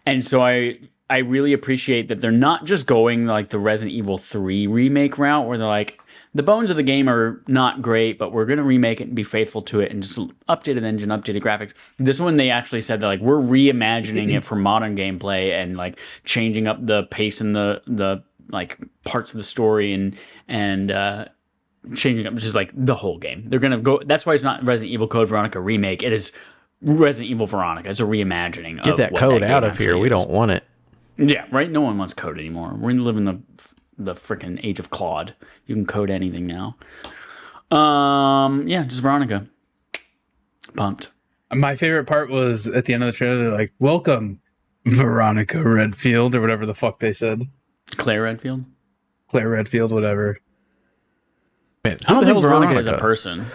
Speaker 2: And so I really appreciate that they're not just going like the Resident Evil 3 remake route where they're like, the bones of the game are not great, but we're going to remake it and be faithful to it and just updated engine, updated graphics. This one, they actually said that we're reimagining it for modern gameplay and changing up the pace and the parts of the story and changing up just the whole game. They're going to go. That's why it's not Resident Evil Code Veronica remake. It is Resident Evil Veronica. It's a reimagining.
Speaker 1: Get that code out of here. We don't want it.
Speaker 2: Yeah, right. No one wants code anymore. We're living the freaking age of Claude. You can code anything now. Yeah, just Veronica. Pumped.
Speaker 3: My favorite part was at the end of the trailer, they're like, welcome, Veronica Redfield, or whatever the fuck they said.
Speaker 2: Claire Redfield?
Speaker 3: Claire Redfield, whatever.
Speaker 1: Man,
Speaker 2: I don't think Veronica is a person.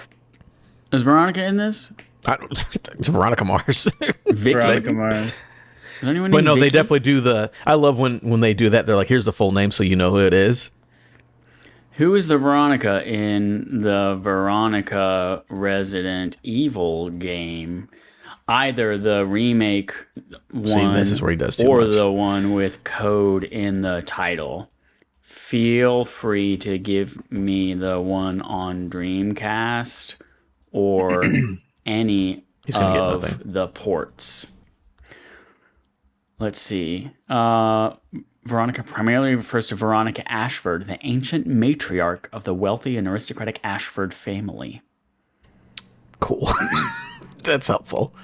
Speaker 2: Is Veronica in this?
Speaker 1: It's Veronica Mars.
Speaker 2: Vicky?
Speaker 3: Veronica Mars.
Speaker 2: Is there anyone
Speaker 1: But
Speaker 2: named
Speaker 1: no, they
Speaker 2: Vicky?
Speaker 1: definitely do I love when they do that. They're like, here's the full name so you know who it is.
Speaker 2: Who is the Veronica in the Veronica Resident Evil game? Either the remake one
Speaker 1: this is where he does too
Speaker 2: or
Speaker 1: much.
Speaker 2: the one with code in the title. Feel free to give me the one on Dreamcast or any
Speaker 1: gonna get
Speaker 2: of
Speaker 1: nothing.
Speaker 2: the ports. Let's see. Veronica primarily refers to Veronica Ashford, the ancient matriarch of the wealthy and aristocratic Ashford family.
Speaker 1: Cool. That's helpful.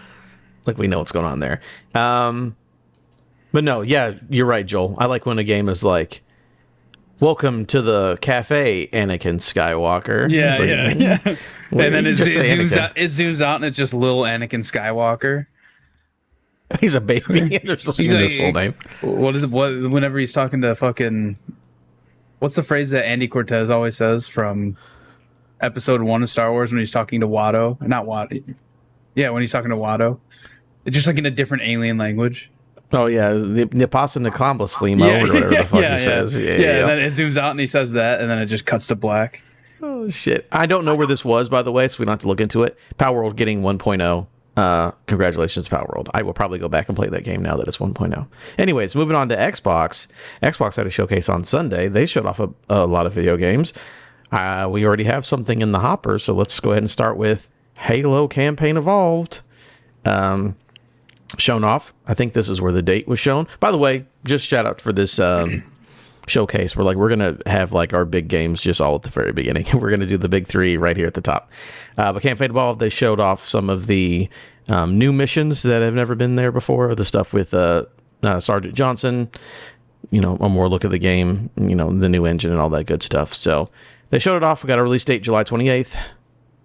Speaker 1: We know what's going on there. But no, yeah, you're right, Joel. I like when a game is like, welcome to the cafe, Anakin Skywalker.
Speaker 3: Yeah,
Speaker 1: It's like,
Speaker 3: yeah.
Speaker 1: well,
Speaker 3: And then
Speaker 1: you
Speaker 3: it
Speaker 1: just say
Speaker 3: zooms out and it's just little Anakin Skywalker.
Speaker 1: He's a baby. There's
Speaker 3: He's
Speaker 1: his full name.
Speaker 3: What is it? Whenever he's talking to fucking, what's the phrase that Andy Cortez always says from Episode 1 of Star Wars when he's talking to Watto? Not Watto. Yeah, when he's talking to Watto, it's just in a different alien language.
Speaker 1: Oh yeah, the Nipasa Nakamba Slimo or whatever the fuck he says.
Speaker 3: Yeah, and then it zooms out and he says that, and then it just cuts to black.
Speaker 1: Oh shit! I don't know where this was, by the way, so we don't have to look into it. Power World getting 1.0. Congratulations, Power World. I will probably go back and play that game now that it's 1.0. Anyways, moving on to Xbox. Xbox had a showcase on Sunday. They showed off a lot of video games. We already have something in the hopper, so let's go ahead and start with Halo Campaign Evolved. Shown off. I think this is where the date was shown. By the way, just shout out for this showcase. We're gonna have like our big games just all at the very beginning. We're gonna do the big three right here at the top. But Camp Fate Evolved, they showed off some of the new missions that have never been there before. The stuff with Sergeant Johnson. You know, a more look at the game. You know, the new engine and all that good stuff. So they showed it off. We got a release date July 28th.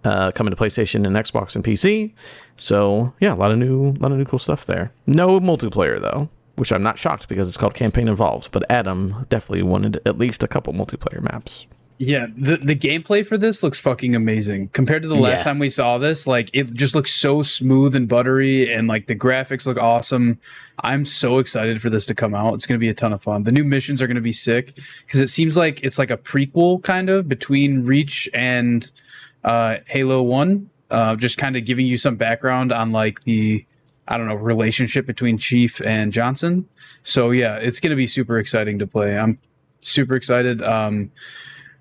Speaker 1: Coming to PlayStation and Xbox and PC. So yeah, a lot of new cool stuff there. No multiplayer though, which I'm not shocked because it's called Campaign Involved. But Adam definitely wanted at least a couple multiplayer maps.
Speaker 3: Yeah, the gameplay for this looks fucking amazing. Compared to the last time we saw this, like it just looks so smooth and buttery, and like the graphics look awesome. I'm so excited for this to come out. It's going to be a ton of fun. The new missions are going to be sick because it seems like it's like a prequel kind of between Reach and Halo 1, just kind of giving you some background on like the, I don't know, relationship between Chief and Johnson. So yeah, it's going to be super exciting to play. I'm super excited.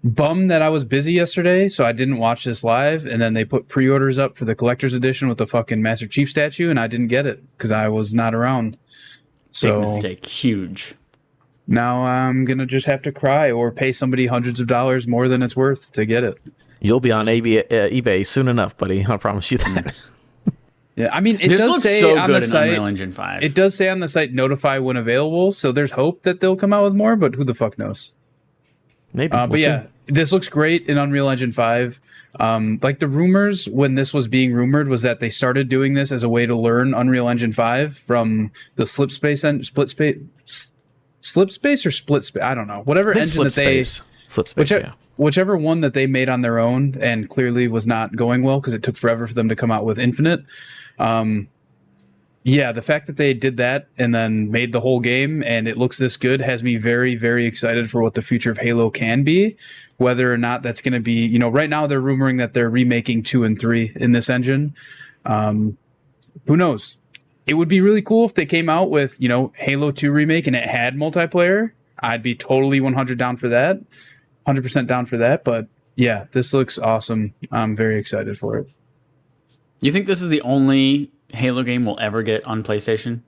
Speaker 3: Bummed that I was busy yesterday, so I didn't watch this live, and then they put pre-orders up for the collector's edition with the fucking Master Chief statue, and I didn't get it because I was not around. So
Speaker 2: big mistake. Huge.
Speaker 3: Now I'm going to just have to cry or pay somebody hundreds of dollars more than it's worth to get it.
Speaker 1: You'll be on eBay soon enough, buddy. I promise you that.
Speaker 3: Yeah, I mean, it
Speaker 2: This
Speaker 3: does
Speaker 2: looks
Speaker 3: say
Speaker 2: so
Speaker 3: on
Speaker 2: good
Speaker 3: the
Speaker 2: in
Speaker 3: site.
Speaker 2: Unreal Engine 5.
Speaker 3: It does say on the site notify when available, so there's hope that they'll come out with more, but who the fuck knows?
Speaker 1: Maybe.
Speaker 3: But yeah, this looks great in Unreal Engine 5. Like the rumors when this was being rumored was that they started doing this as a way to learn Unreal Engine 5 from the Slip Space or Split Space. I don't know. Whatever engine that they
Speaker 1: Slip Space,
Speaker 3: whichever one that they made on their own and clearly was not going well because it took forever for them to come out with Infinite. Yeah, the fact that they did that and then made the whole game and it looks this good has me very, very excited for what the future of Halo can be. Whether or not that's going to be, you know, right now they're rumoring that they're remaking 2 and 3 in this engine. Who knows? It would be really cool if they came out with, you know, Halo 2 remake and it had multiplayer. I'd be totally 100 down for that. 100% down for that. But yeah, this looks awesome. I'm very excited for it.
Speaker 2: You think this is the only Halo game we'll ever get on PlayStation?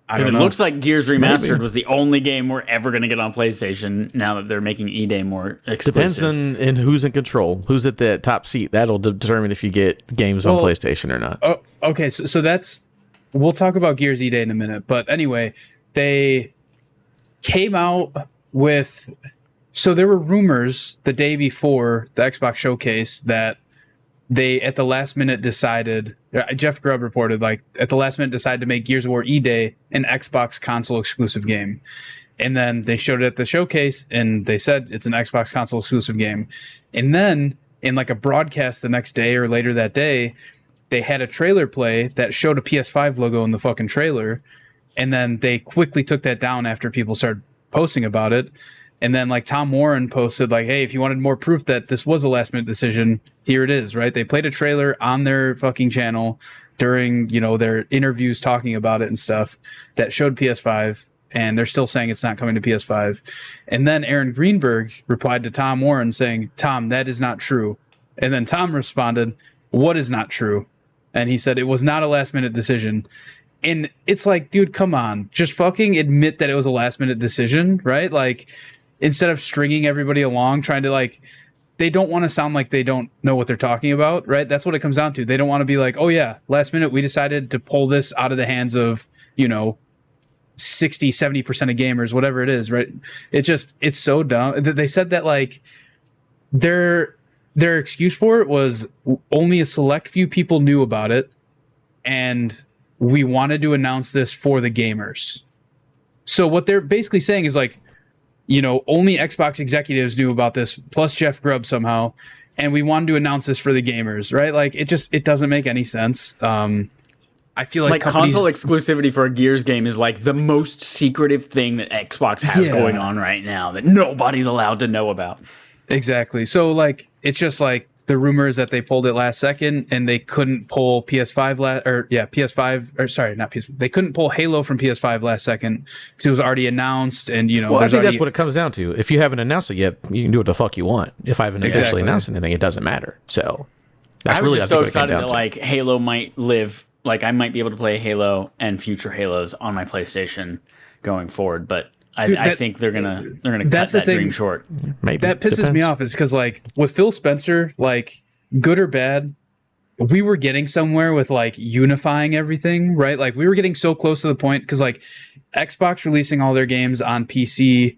Speaker 2: Because it looks like Gears Remastered was the only game we're ever going to get on PlayStation now that they're making E-Day more exclusive.
Speaker 1: Depends on who's in control, who's at the top seat. That'll determine if you get games on PlayStation or not.
Speaker 3: Oh, okay, so that's... We'll talk about Gears E-Day in a minute. But anyway, they came out with... So there were rumors the day before the Xbox showcase that they, at the last minute, decided... Jeff Grubb reported, like, at the last minute decided to make Gears of War E-Day an Xbox console exclusive game. And then they showed it at the showcase, and they said it's an Xbox console exclusive game. And then, in like a broadcast the next day or later that day, they had a trailer play that showed a PS5 logo in the fucking trailer. And then they quickly took that down after people started posting about it. And then like Tom Warren posted like, hey, if you wanted more proof that this was a last minute decision, here it is, right? They played a trailer on their fucking channel during, you know, their interviews talking about it and stuff that showed PS5, and they're still saying it's not coming to PS5. And then Aaron Greenberg replied to Tom Warren saying, Tom, that is not true. And then Tom responded, what is not true? And he said it was not a last minute decision. And it's like, dude, come on, just fucking admit that it was a last minute decision, right? Like, instead of stringing everybody along, trying to like, they don't want to sound like they don't know what they're talking about, right? That's what it comes down to. They don't want to be like, oh yeah, last minute we decided to pull this out of the hands of, you know, 60, 70% of gamers, whatever it is, right? It's so dumb. They said that like their excuse for it was only a select few people knew about it, and we wanted to announce this for the gamers. So what they're basically saying is like, you know, only Xbox executives knew about this, plus Jeff Grubb somehow, and we wanted to announce this for the gamers, right? Like, it doesn't make any sense. I feel like
Speaker 2: console exclusivity for a Gears game is like the most secretive thing that Xbox has going on right now that nobody's allowed to know about.
Speaker 3: Exactly. So, like, it's just like the rumors that they pulled it last second and they couldn't pull PS5 they couldn't pull Halo from PS5 last second because it was already announced, and you know.
Speaker 1: Well, I think that's what it comes down to. If you haven't announced it yet, you can do what the fuck you want. If I haven't officially announced anything, it doesn't matter. So that's
Speaker 2: I was
Speaker 1: really
Speaker 2: just so excited that like Halo might live, like I might be able to play Halo and future Halos on my PlayStation going forward, but I think they're gonna cut that dream short.
Speaker 1: Maybe
Speaker 3: That pisses me off is because like with Phil Spencer, like good or bad, we were getting somewhere with like unifying everything, right? Like we were getting so close to the point because like Xbox releasing all their games on PC,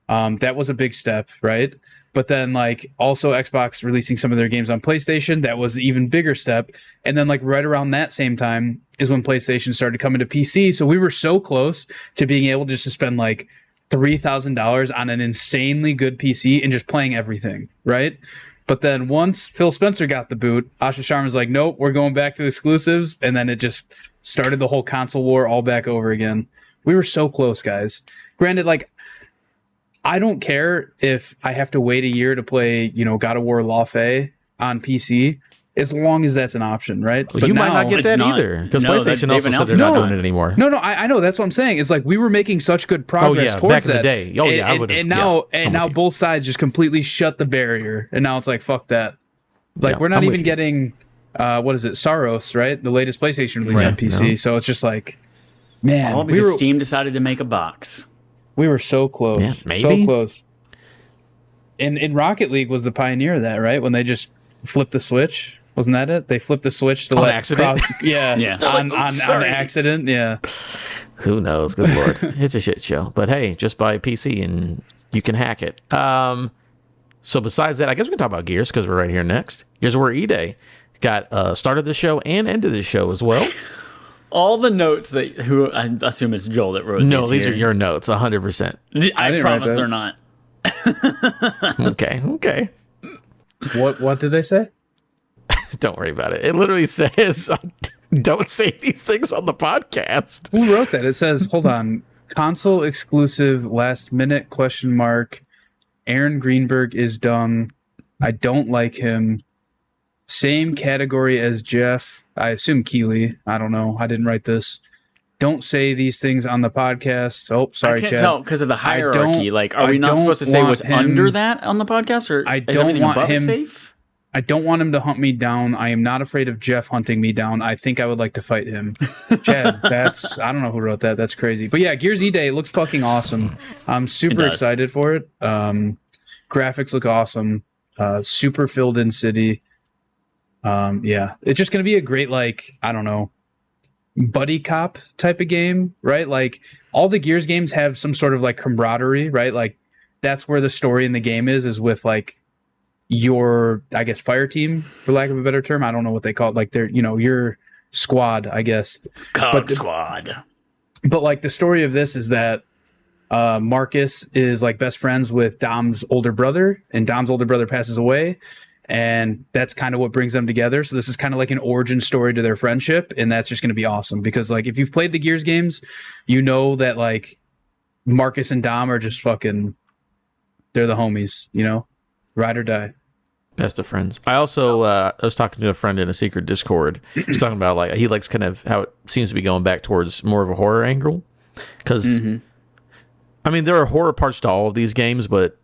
Speaker 3: that was a big step, right? But then like also Xbox releasing some of their games on PlayStation, that was an even bigger step. And then like right around that same time is when PlayStation started coming to PC. So we were so close to being able just to spend like $3,000 on an insanely good PC and just playing everything, right? But then once Phil Spencer got the boot, Asha Sharma's like, nope, we're going back to exclusives. And then it just started the whole console war all back over again. We were so close, guys. Granted, like, I don't care if I have to wait a year to play, God of War La Fey on PC, as long as that's an option, right?
Speaker 1: Well,
Speaker 3: but
Speaker 1: you might
Speaker 3: now,
Speaker 1: not get that either because PlayStation also said they're not doing it anymore.
Speaker 3: No, I know. That's what I'm saying. It's like we were making such good progress towards
Speaker 1: back in
Speaker 3: that.
Speaker 1: the day. Oh yeah, I would have.
Speaker 3: And now both sides just completely shut the barrier, and now it's like fuck that. Like we're not even getting what is it, Saros, right? The latest PlayStation release on PC. No. So it's just like, man,
Speaker 2: all because Steam decided to make a box.
Speaker 3: We were so close.
Speaker 1: Yeah, maybe.
Speaker 3: So close. In Rocket League was the pioneer of that, right? When they just flipped the switch. Wasn't that it? They flipped the switch to
Speaker 1: on accident.
Speaker 3: Yeah. On accident. Yeah.
Speaker 1: Who knows? Good lord, it's a shit show. But hey, just buy a PC and you can hack it. So besides that, I guess we can talk about Gears because we're right here next. Gears of War E-Day got started the show and ended the show as well.
Speaker 2: All the notes that who I assume it's Joel that wrote.
Speaker 1: No, these are your notes, 100%.
Speaker 2: I promise they're not.
Speaker 1: Okay.
Speaker 3: What did they say?
Speaker 1: Don't worry about it. It literally says, "Don't say these things on the podcast."
Speaker 3: Who wrote that? It says, "Hold on, console exclusive, last minute ? Aaron Greenberg is dumb. I don't like him. Same category as Geoff. I assume Keeley. I don't know. I didn't write this. Don't say these things on the podcast." Oh, sorry, Chad.
Speaker 2: I can't tell because of the hierarchy. Like, are we not supposed to say what's under that on the podcast, or is everything above it safe?
Speaker 3: I don't want him to hunt me down. I am not afraid of Geoff hunting me down. I think I would like to fight him. Chad, I don't know who wrote that. That's crazy. But yeah, Gears E-Day looks fucking awesome. I'm super excited for it. Graphics look awesome. Super filled in city. Yeah, it's just going to be a great, like, I don't know, buddy cop type of game, right? Like all the Gears games have some sort of like camaraderie, right? Like that's where the story in the game is with like your, I guess, fire team, for lack of a better term. I don't know what they call it. Like they're, your squad, I guess.
Speaker 2: Squad.
Speaker 3: But like the story of this is that Marcus is like best friends with Dom's older brother, and Dom's older brother passes away. And that's kind of what brings them together. So this is kind of like an origin story to their friendship. And that's just going to be awesome because like, if you've played the Gears games, you know that like Marcus and Dom are just fucking, they're the homies, ride or die.
Speaker 1: Best of friends. I also, I was talking to a friend in a secret Discord. He was talking about like, he likes kind of how it seems to be going back towards more of a horror angle. Because, I mean, there are horror parts to all of these games, but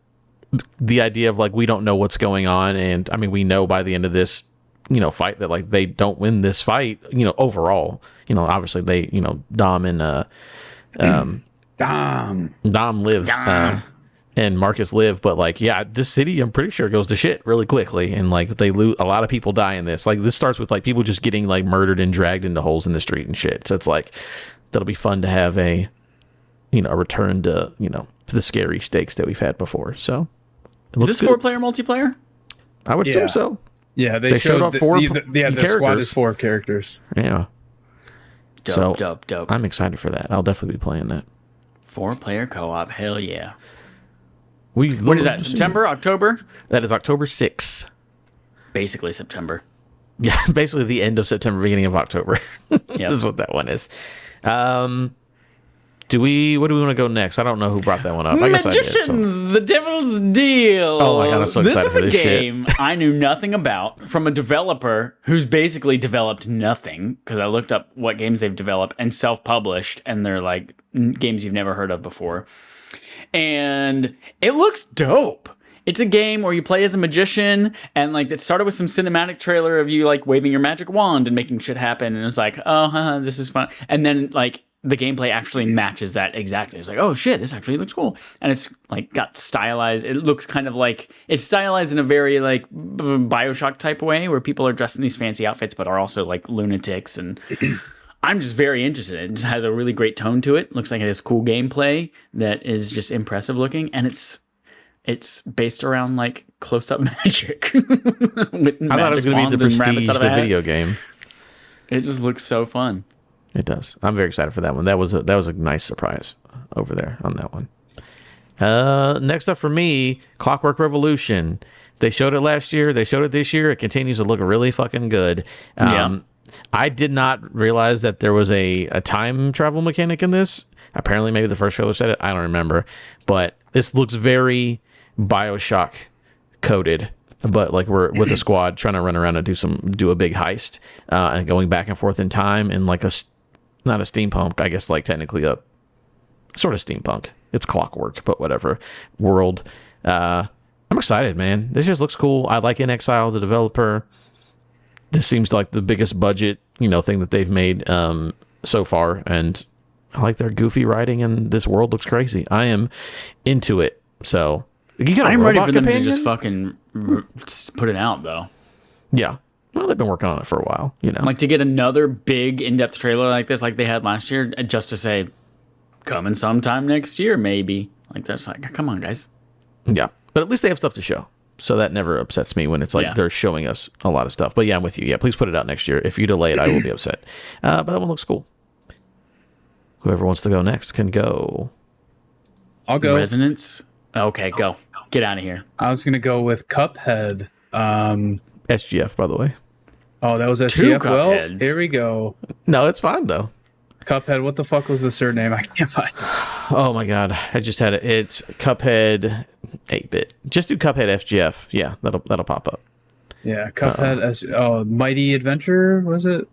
Speaker 1: the idea of like we don't know what's going on, and I mean we know by the end of this fight that like they don't win this fight overall, obviously they Dom and Dom lives and Marcus live, but like this city I'm pretty sure goes to shit really quickly, and like they lose a lot of people die in this. Like this starts with like people just getting like murdered and dragged into holes in the street and shit. So it's like that'll be fun to have a return to the scary stakes that we've had before. So
Speaker 2: is this 4-player multiplayer?
Speaker 1: I would assume so.
Speaker 3: Yeah, they showed off 4
Speaker 1: the
Speaker 3: squad is 4 characters.
Speaker 1: Yeah.
Speaker 2: Dope.
Speaker 1: I'm excited for that. I'll definitely be playing that.
Speaker 2: 4-player co-op, hell yeah.
Speaker 1: When
Speaker 2: is that? September? October?
Speaker 1: That is October 6th.
Speaker 2: Basically September.
Speaker 1: Yeah, basically the end of September, beginning of October. This is what that one is. What do we want to go next? I don't know who brought that one up.
Speaker 2: Magicians, The Devil's Deal.
Speaker 1: Oh my god, I'm so excited for this shit.
Speaker 2: This is a game I knew nothing about from a developer who's basically developed nothing, because I looked up what games they've developed and self-published, and they're like games you've never heard of before. And it looks dope. It's a game where you play as a magician, and like it started with some cinematic trailer of you like waving your magic wand and making shit happen, and it was like, oh, this is fun. And then like the gameplay actually matches that exactly. It's like, oh shit, this actually looks cool. And it's like got stylized. It looks kind of like it's stylized in a very like BioShock type way where people are dressed in these fancy outfits but are also like lunatics. And I'm just very interested. It just has a really great tone to it. Looks like it has cool gameplay that is just impressive looking. And it's based around like close-up magic.
Speaker 1: I thought it was going to be the Prestige, the video game.
Speaker 2: It just looks so fun.
Speaker 1: It does. I'm very excited for that one. That was a nice surprise over there on that one. Next up for me, Clockwork Revolution. They showed it last year. They showed it this year. It continues to look really fucking good. I did not realize that there was a time travel mechanic in this. Apparently, maybe the first trailer said it. I don't remember. But this looks very BioShock coded. But like we're with a squad trying to run around and do a big heist and going back and forth in time in like not a steampunk, I guess like technically a sort of steampunk. It's clockwork, but whatever world. I'm excited, man. This just looks cool. I like In Exile, the developer. This seems like the biggest budget, thing that they've made so far, and I like their goofy writing, and this world looks crazy. I am into it. So
Speaker 2: I'm ready for them to just fucking put it out, though.
Speaker 1: Yeah. Well, they've been working on it for a while,
Speaker 2: Like to get another big in-depth trailer like this, like they had last year, just to say, coming sometime next year, maybe. Like that's like, come on, guys.
Speaker 1: Yeah, but at least they have stuff to show, so that never upsets me when it's like they're showing us a lot of stuff. But yeah, I'm with you. Yeah, please put it out next year. If you delay it, I will be upset. But that one looks cool. Whoever wants to go next can go.
Speaker 3: I'll go.
Speaker 2: Resonance. Okay, go. Get out of here.
Speaker 3: I was gonna go with Cuphead.
Speaker 1: SGF, by the way.
Speaker 3: Oh, that was
Speaker 2: Two
Speaker 3: SGF. Well,
Speaker 2: Cupheads.
Speaker 3: here we go.
Speaker 1: No, it's fine though.
Speaker 3: Cuphead. What the fuck was the surname? I can't find it.
Speaker 1: Oh my god, I just had it. It's Cuphead 8-bit. Just do Cuphead FGF. Yeah, that'll pop up.
Speaker 3: Yeah, Cuphead. Mighty Adventure, was it?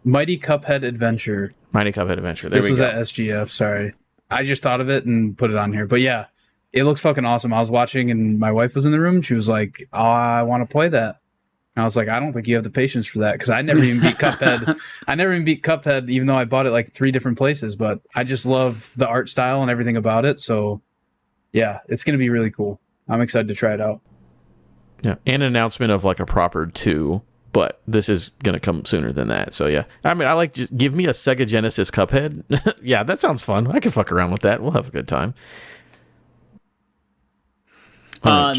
Speaker 3: Mighty Cuphead Adventure.
Speaker 1: Mighty Cuphead Adventure. There
Speaker 3: This
Speaker 1: we
Speaker 3: was
Speaker 1: go.
Speaker 3: at SGF. Sorry, I just thought of it and put it on here. But yeah, it looks fucking awesome. I was watching and my wife was in the room. She was like, "Oh, I want to play that." And I was like, "I don't think you have the patience for that," because I never even beat Cuphead. I never even beat Cuphead, even though I bought it like 3 different places. But I just love the art style and everything about it. So yeah, it's gonna be really cool. I'm excited to try it out.
Speaker 1: Yeah, and an announcement of like a proper 2, but this is gonna come sooner than that. So yeah, I mean, I like just give me a Sega Genesis Cuphead. Yeah, that sounds fun. I can fuck around with that. We'll have a good time.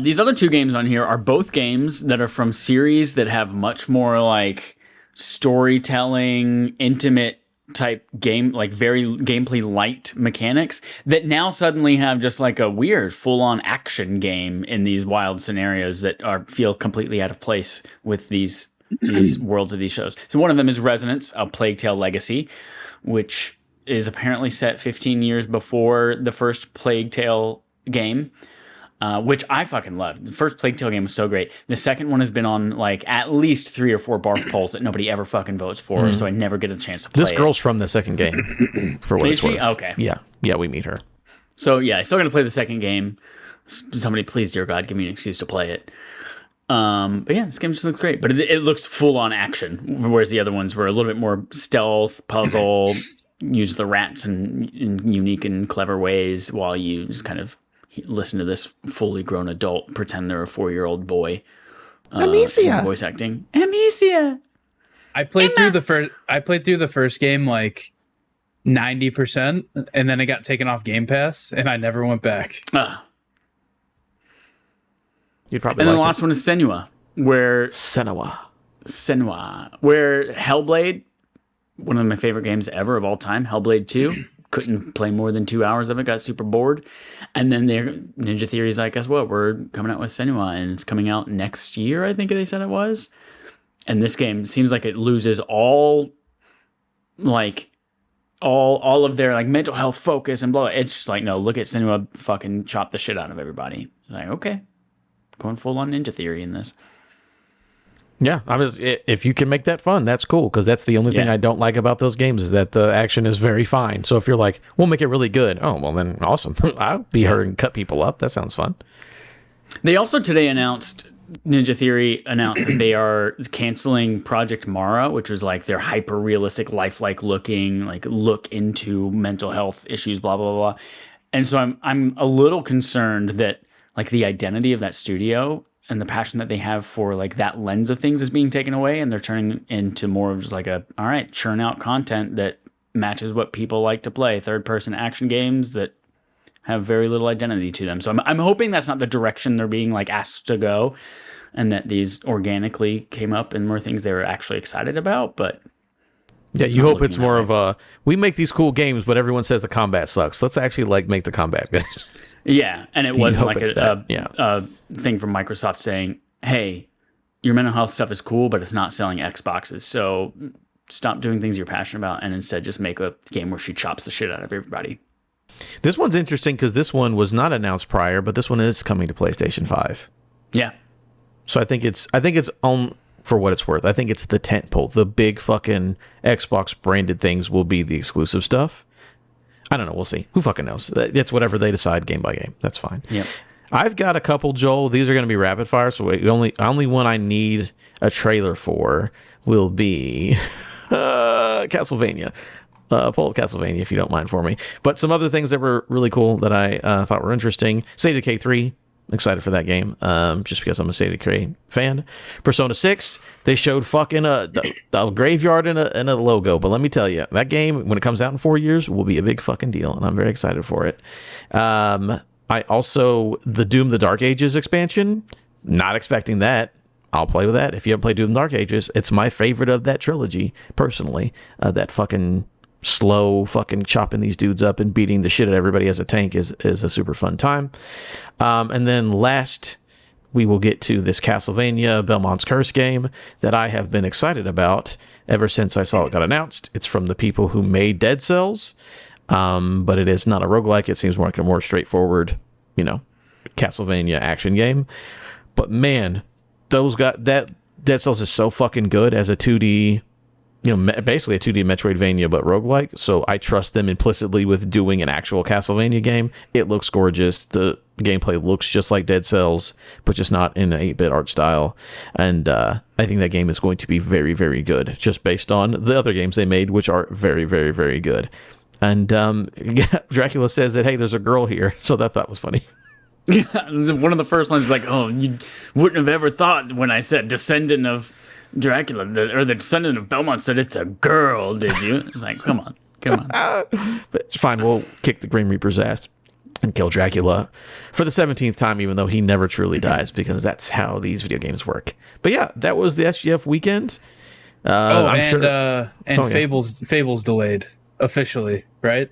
Speaker 2: These other 2 games on here are both games that are from series that have much more like storytelling, intimate type game, like very gameplay light mechanics that now suddenly have just like a weird full-on action game in these wild scenarios that feel completely out of place with these worlds of these shows. So one of them is Resonance, a Plague Tale Legacy, which is apparently set 15 years before the first Plague Tale game. Which I fucking loved. The first Plague Tale game was so great. The second one has been on like at least 3 or 4 barf polls that nobody ever fucking votes for, so I never get a chance to play
Speaker 1: This girl's from the second game. For what
Speaker 2: Is
Speaker 1: it's
Speaker 2: she?
Speaker 1: worth.
Speaker 2: Okay.
Speaker 1: Yeah, we meet her.
Speaker 2: So yeah, I still gotta play the second game. Somebody please, dear God, give me an excuse to play it. But yeah, this game just looks great. But it looks full on action, whereas the other ones were a little bit more stealth, puzzle, use the rats in unique and clever ways while you just kind of listen to this fully grown adult pretend they're a 4-year-old boy.
Speaker 1: Amicia.
Speaker 2: Voice acting. Amicia.
Speaker 3: I played through the first game like 90%, and then it got taken off Game Pass, and I never went back.
Speaker 1: You'd probably
Speaker 2: And then
Speaker 1: like
Speaker 2: the last one is Senua, where
Speaker 1: Senua.
Speaker 2: where Hellblade, one of my favorite games ever of all time, Hellblade 2, couldn't play more than 2 hours of it, got super bored. And then Ninja Theory's like, guess what? We're coming out with Senua, and it's coming out next year, I think they said it was. And this game seems like it loses all of their like mental health focus and blah. It's just like, no, look at Senua fucking chop the shit out of everybody. Like, okay, going full on Ninja Theory in this.
Speaker 1: Yeah, if you can make that fun, that's cool, because that's the only thing I don't like about those games is that the action is very fine. So if you're like, we'll make it really good, oh, well then awesome. I'll be her and cut people up. That sounds fun.
Speaker 2: They also today announced Ninja Theory announced that they are canceling Project Mara, which was like their hyper realistic, lifelike looking, like look into mental health issues, blah blah blah. And so I'm a little concerned that like the identity of that studio and the passion that they have for like that lens of things is being taken away, and they're turning into more of just like a all right, churn out content that matches what people like to play, third person action games that have very little identity to them. So I'm hoping that's not the direction they're being like asked to go, and that these organically came up and were things they were actually excited about. But
Speaker 1: yeah, you hope it's more of a, we make these cool games, but everyone says the combat sucks. Let's actually like make the combat good.
Speaker 2: Yeah, and it wasn't like
Speaker 1: a
Speaker 2: thing from Microsoft saying, hey, your mental health stuff is cool, but it's not selling Xboxes. So stop doing things you're passionate about and instead just make a game where she chops the shit out of everybody.
Speaker 1: This one's interesting because this one was not announced prior, but this one is coming to PlayStation 5.
Speaker 2: Yeah.
Speaker 1: So I think it's on for what it's worth. I think it's the tentpole. The big fucking Xbox branded things will be the exclusive stuff. I don't know. We'll see. Who fucking knows? It's whatever they decide game by game. That's fine.
Speaker 2: Yeah.
Speaker 1: I've got a couple, Joel. These are going to be rapid fire. So the only one I need a trailer will be Castlevania. Pull up Castlevania if you don't mind for me. But some other things that were really cool that I thought were interesting. State of Decay 3. Excited for that game, just because I'm a State of Decay fan. Persona 6, they showed fucking a graveyard and a logo. But let me tell you, that game, when it comes out in 4 years, will be a big fucking deal, and I'm very excited for it. I also, the Doom the Dark Ages expansion, not expecting that. I'll play with that. If you haven't played Doom the Dark Ages, it's my favorite of that trilogy, personally. That fucking slow fucking chopping these dudes up and beating the shit at everybody as a tank is a super fun time. And then last, we will get to this Castlevania Belmont's Curse game that I have been excited about ever since I saw it got announced. It's from the people who made Dead Cells, but it is not a roguelike. It seems more like a more straightforward, Castlevania action game. But man, that Dead Cells is so fucking good as a 2D, basically a 2D Metroidvania, but roguelike. So I trust them implicitly with doing an actual Castlevania game. It looks gorgeous. The gameplay looks just like Dead Cells, but just not in an 8-bit art style. And I think that game is going to be very, very good, just based on the other games they made, which are very, very, very good. And Dracula says that, hey, there's a girl here. So that thought was funny.
Speaker 2: One of the first lines is like, oh, you wouldn't have ever thought when I said descendant of Dracula, or the descendant of Belmont, said it's a girl, did you? It's like, come on.
Speaker 1: But it's fine. We'll kick the Grim Reaper's ass and kill Dracula for the 17th time, even though he never truly dies, because that's how these video games work. But yeah, that was the SGF weekend.
Speaker 3: Fable's delayed officially, right?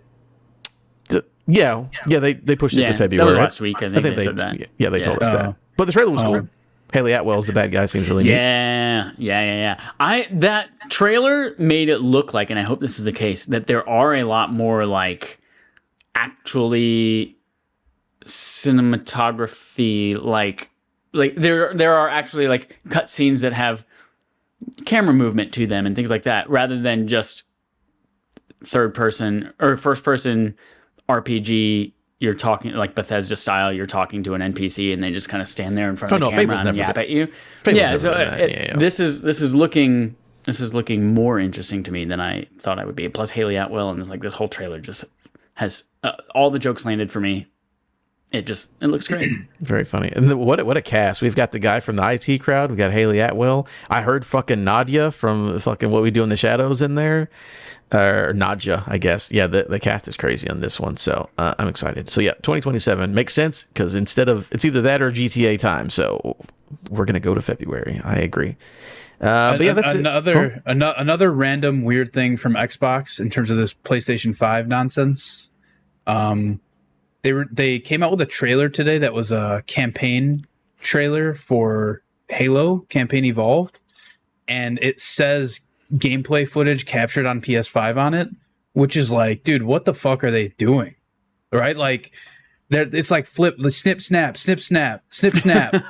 Speaker 1: Yeah, they pushed it to February.
Speaker 2: That was last week. I think they said that.
Speaker 1: Yeah, they told us that. But the trailer was cool. Haley Atwell's the bad guy. Seems really neat.
Speaker 2: Yeah. That trailer made it look like, and I hope this is the case, that there are a lot more like actually cinematography, like there are actually like cut scenes that have camera movement to them and things like that, rather than just third person or first person RPG. You're talking like Bethesda style. You're talking to an NPC, and they just kind of stand there in front of the camera and yap at you. This is looking more interesting to me than I thought I would be. Plus Haley Atwell, and it's like this whole trailer just has all the jokes landed for me. It looks great.
Speaker 1: Very funny. And what a cast. We've got the guy from the IT crowd. We got Haley Atwell. I heard fucking Nadia from fucking What We Do in the Shadows in there. Or Nadja, I guess. Yeah, the cast is crazy on this one, so I'm excited. So yeah, 2027 makes sense, because instead of, it's either that or GTA time, so we're gonna go to February. I agree. But yeah, that's
Speaker 3: another random weird thing from Xbox in terms of this PlayStation 5 nonsense. They came out with a trailer today that was a campaign trailer for Halo Campaign Evolved, and it says gameplay footage captured on PS5 on it, which is like, dude, what the fuck are they doing? Right? Like, it's like snip snap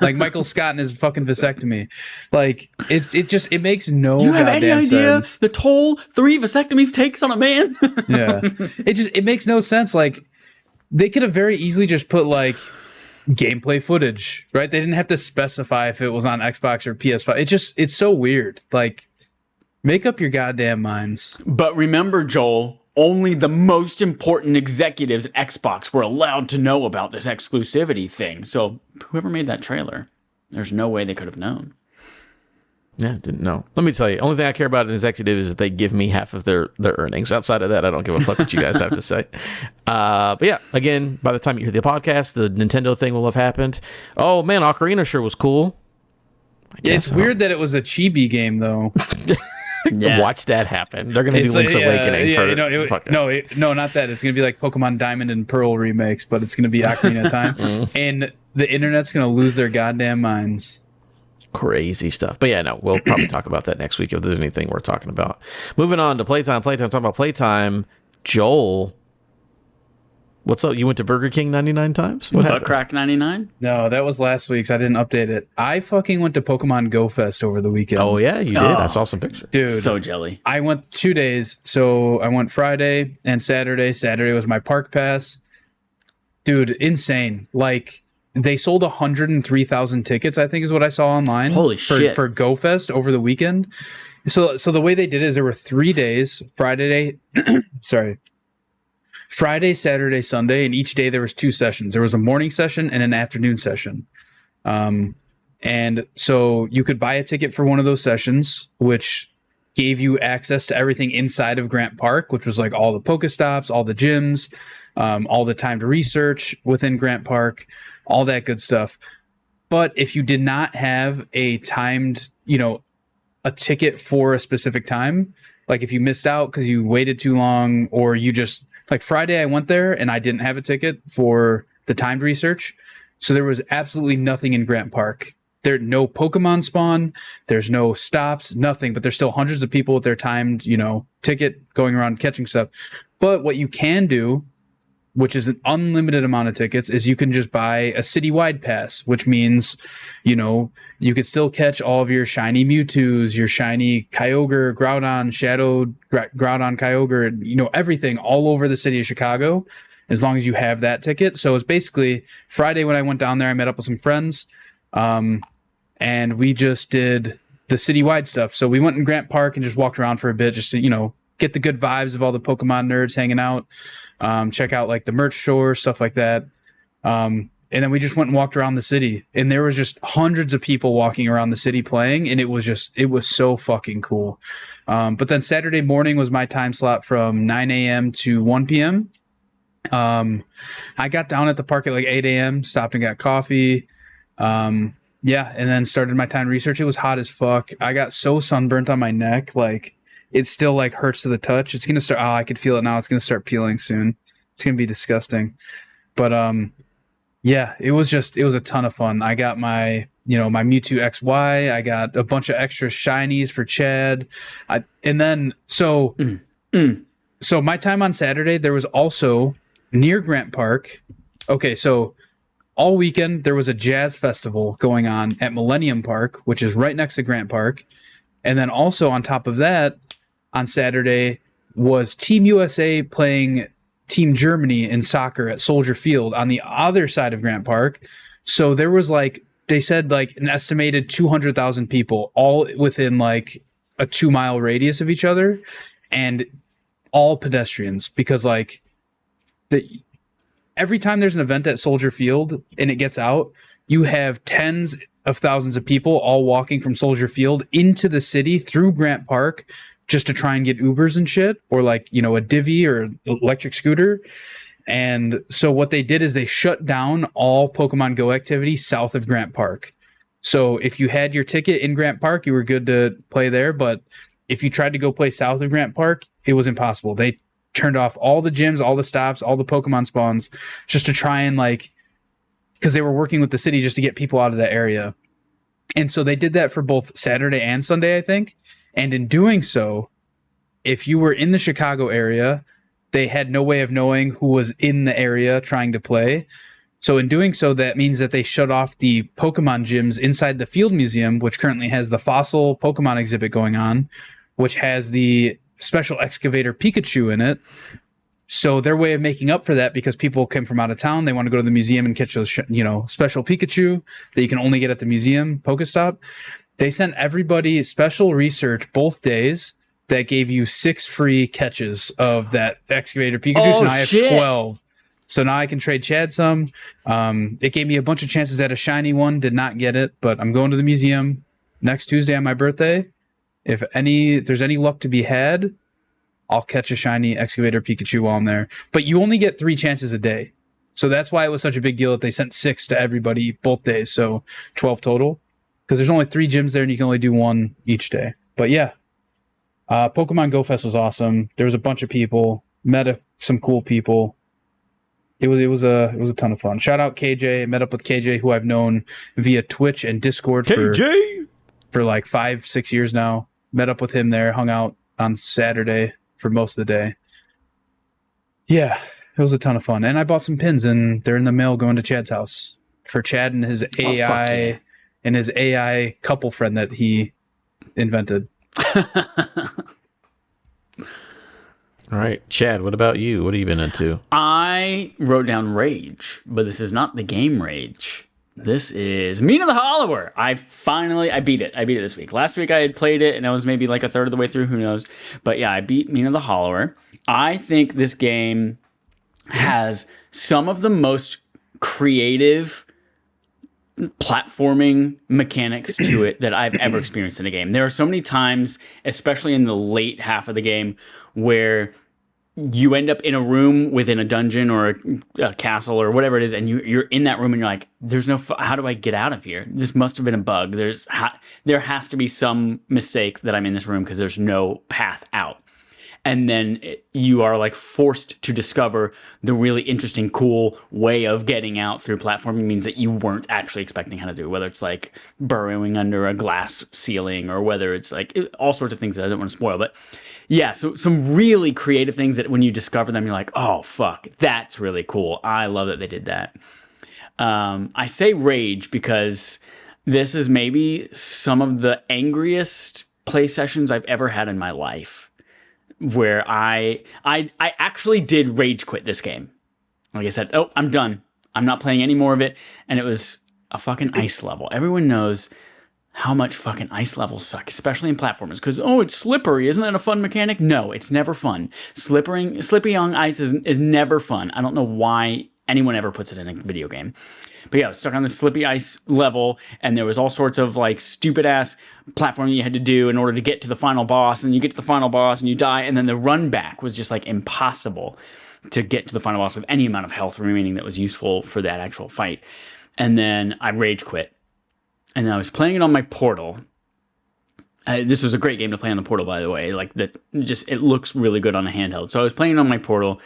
Speaker 3: like Michael Scott and his fucking vasectomy. Like, it makes no
Speaker 2: you have any idea
Speaker 3: sense.
Speaker 2: The toll 3 vasectomies takes on a man?
Speaker 3: Yeah, it makes no sense. Like, they could have very easily just put like gameplay footage, right? They didn't have to specify if it was on Xbox or PS5. It's so weird. Like, make up your goddamn minds.
Speaker 2: But remember, Joel, only the most important executives at Xbox were allowed to know about this exclusivity thing. So whoever made that trailer, there's no way they could have known.
Speaker 1: Yeah, didn't know. Let me tell you, only thing I care about in executive is that they give me half of their earnings. Outside of that, I don't give a fuck what you guys have to say. But yeah, again, by the time you hear the podcast, the Nintendo thing will have happened. Oh man, Ocarina sure was cool.
Speaker 3: It's weird that it was a chibi game though.
Speaker 2: Yeah.
Speaker 1: Watch that happen. They're gonna do Link's Awakening.
Speaker 3: No, not that. It's gonna be like Pokemon Diamond and Pearl remakes, but it's gonna be Ocarina of Time, and the internet's gonna lose their goddamn minds.
Speaker 1: Crazy stuff. But yeah, no, we'll probably talk about that next week if there's anything worth talking about. Moving on to Playtime. Talking about Playtime. Joel, what's up? You went to Burger King 99 times? What happened?
Speaker 2: Crack 99?
Speaker 3: No, that was last week's. I didn't update it. I fucking went to Pokemon Go Fest over the weekend.
Speaker 1: Oh yeah, you did. I saw some pictures.
Speaker 3: Dude,
Speaker 2: So jelly.
Speaker 3: I went 2 days. So I went Friday and Saturday. Saturday was my park pass. Dude, insane. Like, they sold 103,000 tickets, I think is what I saw online.
Speaker 2: Holy shit.
Speaker 3: For Go Fest over the weekend. So the way they did it is there were 3 days, Friday, Saturday, Sunday, and each day there was 2 sessions. There was a morning session and an afternoon session. And so you could buy a ticket for one of those sessions, which gave you access to everything inside of Grant Park, which was like all the Pokestops, all the gyms, all the timed research within Grant Park, all that good stuff. But if you did not have a timed, a ticket for a specific time, like if you missed out because you waited too long, or you just, like Friday I went there and I didn't have a ticket for the timed research. So there was absolutely nothing in Grant Park. There's no Pokemon spawn, there's no stops, nothing, but there's still hundreds of people with their timed, ticket going around catching stuff. But what you can do, which is an unlimited amount of tickets, is you can just buy a citywide pass, which means, you could still catch all of your shiny Mewtwo's, your shiny Kyogre, Groudon, Shadow, Groudon, Kyogre, everything all over the city of Chicago, as long as you have that ticket. So it's basically Friday when I went down there, I met up with some friends, and we just did the citywide stuff. So we went in Grant Park and just walked around for a bit, just to, get the good vibes of all the Pokemon nerds hanging out, check out like the merch store, stuff like that. And then we just went and walked around the city, and there was just hundreds of people walking around the city playing, and it was so fucking cool. But then Saturday morning was my time slot from 9 a.m. to 1 p.m. I got down at the park at like 8 a.m., stopped and got coffee. And then started my time research. It was hot as fuck. I got so sunburnt on my neck, like, it still like hurts to the touch. It's going to start. Oh, I could feel it now. It's going to start peeling soon. It's going to be disgusting. But, it was a ton of fun. I got my Mewtwo XY. I got a bunch of extra shinies for Chad. So my time on Saturday, there was also near Grant Park. Okay. So all weekend there was a jazz festival going on at Millennium Park, which is right next to Grant Park. And then also on top of that, on Saturday was Team USA playing Team Germany in soccer at Soldier Field on the other side of Grant Park. So there was they said an estimated 200,000 people all within like a 2-mile radius of each other, and all pedestrians, because every time there's an event at Soldier Field and it gets out, you have tens of thousands of people all walking from Soldier Field into the city through Grant Park just to try and get Ubers and shit, or a divvy or electric scooter. And so what they did is they shut down all Pokemon Go activity south of Grant Park. So if you had your ticket in Grant Park, you were good to play there. But if you tried to go play south of Grant Park, it was impossible. They turned off all the gyms, all the stops, all the Pokemon spawns, just to try and because they were working with the city just to get people out of that area. And so they did that for both Saturday and Sunday, I think. And in doing so, if you were in the Chicago area, they had no way of knowing who was in the area trying to play. So in doing so, that means that they shut off the Pokemon gyms inside the Field Museum, which currently has the fossil Pokemon exhibit going on, which has the special excavator Pikachu in it. So their way of making up for that, because people came from out of town, they want to go to the museum and catch those, special Pikachu that you can only get at the museum Pokestop. They sent everybody special research both days that gave you 6 free catches of that excavator Pikachu.
Speaker 2: Oh,
Speaker 3: so now I have
Speaker 2: shit.
Speaker 3: 12. So now I can trade Chad some. It gave me a bunch of chances at a shiny one. Did not get it, but I'm going to the museum next Tuesday on my birthday. If there's any luck to be had, I'll catch a shiny excavator Pikachu while I'm there. But you only get 3 chances a day. So that's why it was such a big deal that they sent 6 to everybody both days. So 12 total. Because there's only 3 gyms there and you can only do 1 each day. But yeah, Pokemon Go Fest was awesome. There was a bunch of people, met some cool people. It was a ton of fun. Shout out KJ. Met up with KJ, who I've known via Twitch and Discord for like 5-6 years now. Met up with him there, hung out on Saturday for most of the day. Yeah, it was a ton of fun. And I bought some pins, and they're in the mail going to Chad's house for Chad and his AI and his AI couple friend that he invented.
Speaker 1: All right, Chad, what about you? What have you been into?
Speaker 2: I wrote down Rage, but this is not the game Rage. This is Mina the Hollower. I beat it. I beat it this week. Last week I had played it, and I was maybe like a third of the way through. Who knows? But yeah, I beat Mina the Hollower. I think this game has some of the most creative platforming mechanics to it that I've ever experienced in a game. There are so many times, especially in the late half of the game, where you end up in a room within a dungeon or a castle or whatever it is, and you're in that room and you're like, there's no, how do I get out of here? This must have been a bug. There has to be some mistake that I'm in this room because there's no path out. And then you are like forced to discover the really interesting, cool way of getting out through platforming means that you weren't actually expecting how to do, whether it's like burrowing under a glass ceiling or whether it's like all sorts of things that I don't want to spoil. But yeah, so some really creative things that when you discover them, you're like, oh, fuck, that's really cool. I love that they did that. I say Rage because this is maybe some of the angriest play sessions I've ever had in my life, where I actually did rage quit this game. Like I said, oh, I'm done. I'm not playing any more of it. And it was a fucking ice level. Everyone knows how much fucking ice levels suck, especially in platformers. Because, oh, it's slippery. Isn't that a fun mechanic? No, it's never fun. Slippy on ice is never fun. I don't know why anyone ever puts it in a video game. But yeah, I was stuck on this slippy ice level, and there was all sorts of like stupid ass platforming you had to do in order to get to the final boss. And you get to the final boss and you die, and then the run back was just like impossible to get to the final boss with any amount of health remaining that was useful for that actual fight. And then I rage quit. And I was playing it on my Portal. This was a great game to play on the Portal, by the way. Like that, just it looks really good on a handheld. So I was playing it on my Portal,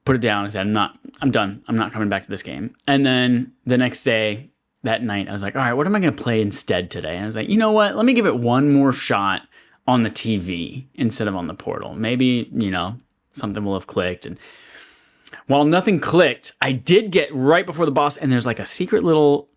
Speaker 2: put it down, and said, I'm done. I'm not coming back to this game. And then the next day, that night, I was like, all right, what am I going to play instead today? And I was like, you know what? Let me give it one more shot on the TV instead of on the Portal. Maybe, something will have clicked. And while nothing clicked, I did get right before the boss, and there's like a secret little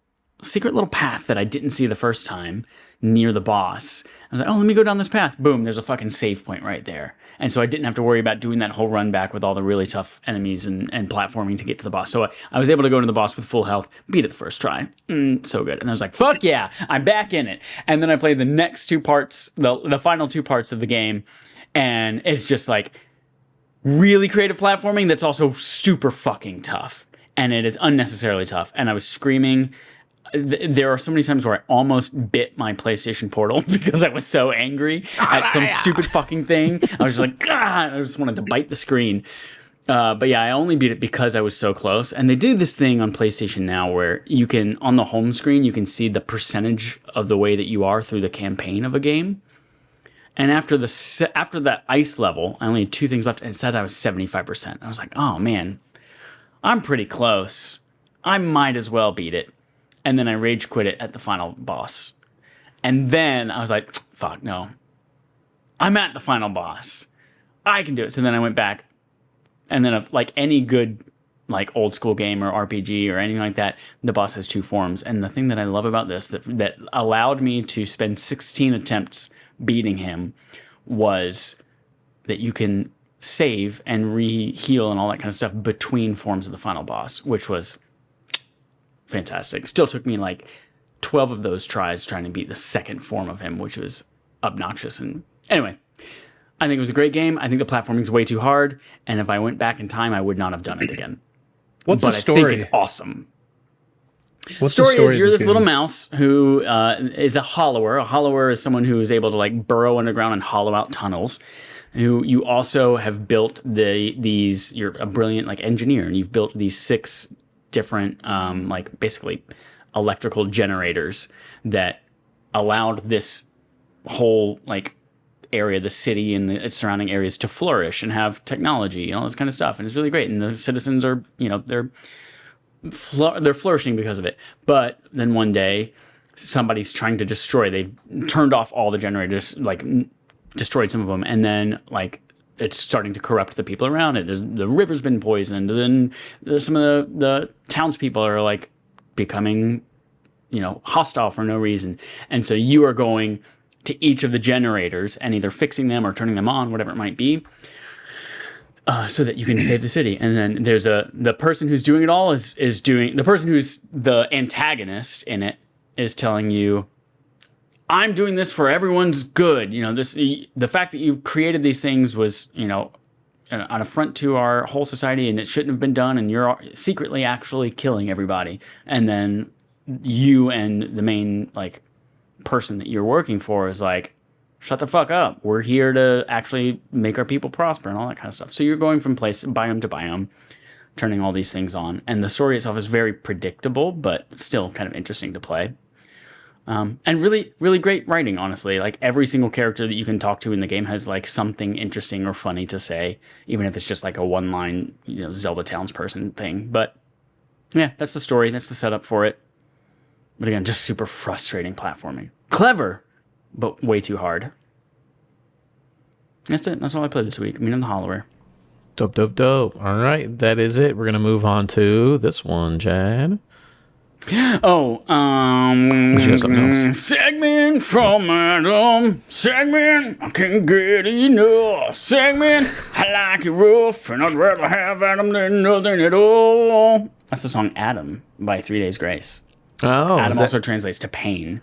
Speaker 2: path that I didn't see the first time near the boss. I was like, oh, let me go down this path. Boom, there's a fucking save point right there. And so I didn't have to worry about doing that whole run back with all the really tough enemies and platforming to get to the boss. So I was able to go to the boss with full health, beat it the first try. So good. And I was like, fuck yeah, I'm back in it. And then I played the next 2 parts, the final 2 parts of the game, and it's just like really creative platforming that's also super fucking tough. And it is unnecessarily tough. And I was screaming. There are so many times where I almost bit my PlayStation Portal because I was so angry at some stupid fucking thing. I was just like, I just wanted to bite the screen. But yeah, I only beat it because I was so close. And they do this thing on PlayStation Now where you can, on the home screen, you can see the percentage of the way that you are through the campaign of a game. And after that ice level, I only had 2 things left, and it said I was 75%. I was like, oh man, I'm pretty close. I might as well beat it. And then I rage quit it at the final boss. And then I was like, fuck, no. I'm at the final boss. I can do it. So then I went back. And then like any good like old school game or RPG or anything like that, the boss has 2 forms. And the thing that I love about this that allowed me to spend 16 attempts beating him was that you can save and re-heal and all that kind of stuff between forms of the final boss, which was fantastic. Still took me like 12 of those tries trying to beat the second form of him, which was obnoxious. And anyway, I think it was a great game. I think the platforming is way too hard, and if I went back in time, I would not have done it again.
Speaker 3: What's
Speaker 2: But
Speaker 3: the story?
Speaker 2: I think it's awesome.
Speaker 3: What's
Speaker 2: Story is
Speaker 3: of
Speaker 2: you're this
Speaker 3: game?
Speaker 2: little mouse who is a hollower. A hollower is someone who is able to like burrow underground and hollow out tunnels. Who you also have built these. You're a brilliant like engineer, and you've built these 6 different like basically electrical generators that allowed this whole like area, the city and its surrounding areas, to flourish and have technology and all this kind of stuff. And it's really great. And the citizens are, they're flourishing because of it. But then one day, somebody's trying to destroy. They turned off all the generators, like destroyed some of them, and then like it's starting to corrupt the people around it. The river's been poisoned. And then some of the townspeople are like becoming, hostile for no reason. And so you are going to each of the generators and either fixing them or turning them on, whatever it might be, so that you can save the city. And then there's the person who's doing it all is doing, the person who's the antagonist in it is telling you, I'm doing this for everyone's good. The fact that you created these things was, an affront to our whole society, and it shouldn't have been done. And you're secretly actually killing everybody. And then you and the main like person that you're working for is like, shut the fuck up. We're here to actually make our people prosper and all that kind of stuff. So you're going from biome to biome, turning all these things on. And the story itself is very predictable, but still kind of interesting to play. And really, really great writing, honestly. Like every single character that you can talk to in the game has like something interesting or funny to say, even if it's just like a one-line, Zelda townsperson thing. But yeah, that's the story. That's the setup for it. But again, just super frustrating platforming. Clever, but way too hard. That's it. That's all I played this week. In the Hollower.
Speaker 1: Dope. All right, that is it. We're gonna move on to this one, Chad.
Speaker 2: Oh,
Speaker 1: You got something else?
Speaker 2: segment from Adam. Segment, I can't get enough. Segment, I like it rough, and I'd rather have Adam than nothing at all. That's the song Adam by 3 Days Grace.
Speaker 1: Oh,
Speaker 2: Adam also translates to pain.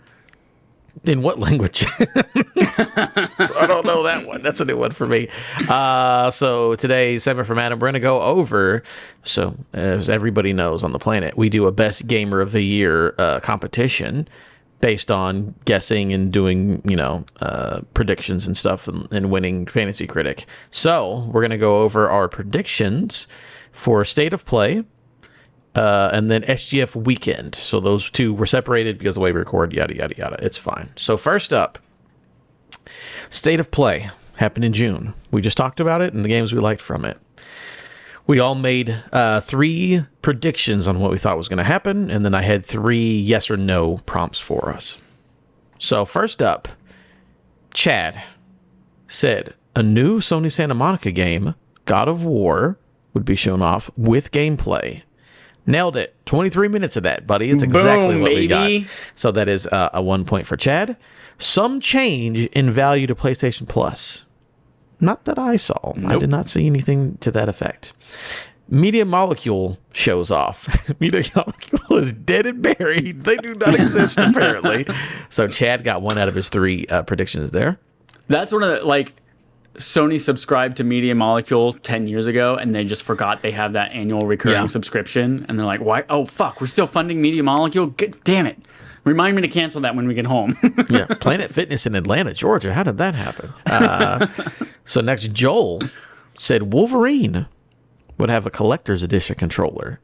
Speaker 1: In what language? I don't know that one. That's a new one for me. So today's segment from Adam, we're going to go over, so as everybody knows on the planet, we do a Best Gamer of the Year competition based on guessing and doing, predictions and stuff and winning Fantasy Critic. So we're going to go over our predictions for State of Play, and then SGF Weekend. So those two were separated because of the way we record, yada, yada, yada. It's fine. So first up, State of Play happened in June. We just talked about it and the games we liked from it. We all made 3 predictions on what we thought was going to happen, and then I had 3 yes or no prompts for us. So first up, Chad said a new Sony Santa Monica game, God of War, would be shown off with gameplay. Nailed it. 23 minutes of that, buddy. It's exactly
Speaker 2: Boom,
Speaker 1: what we got.
Speaker 2: baby.
Speaker 1: So that is a 1 point for Chad. Some change in value to PlayStation Plus. Not that I saw. I did not see anything to that effect. Media Molecule shows off. Media Molecule is dead and buried. They do not exist, apparently. So Chad got 1 out of his 3 predictions there.
Speaker 2: That's one of the, Sony subscribed to Media Molecule 10 years ago, and they just forgot they have that annual recurring subscription. And they're like, why? Oh, fuck, we're still funding Media Molecule? Damn it. Remind me to cancel that when we get home.
Speaker 1: Yeah, Planet Fitness in Atlanta, Georgia. How did that happen? So next, Joel said Wolverine would have a collector's edition controller.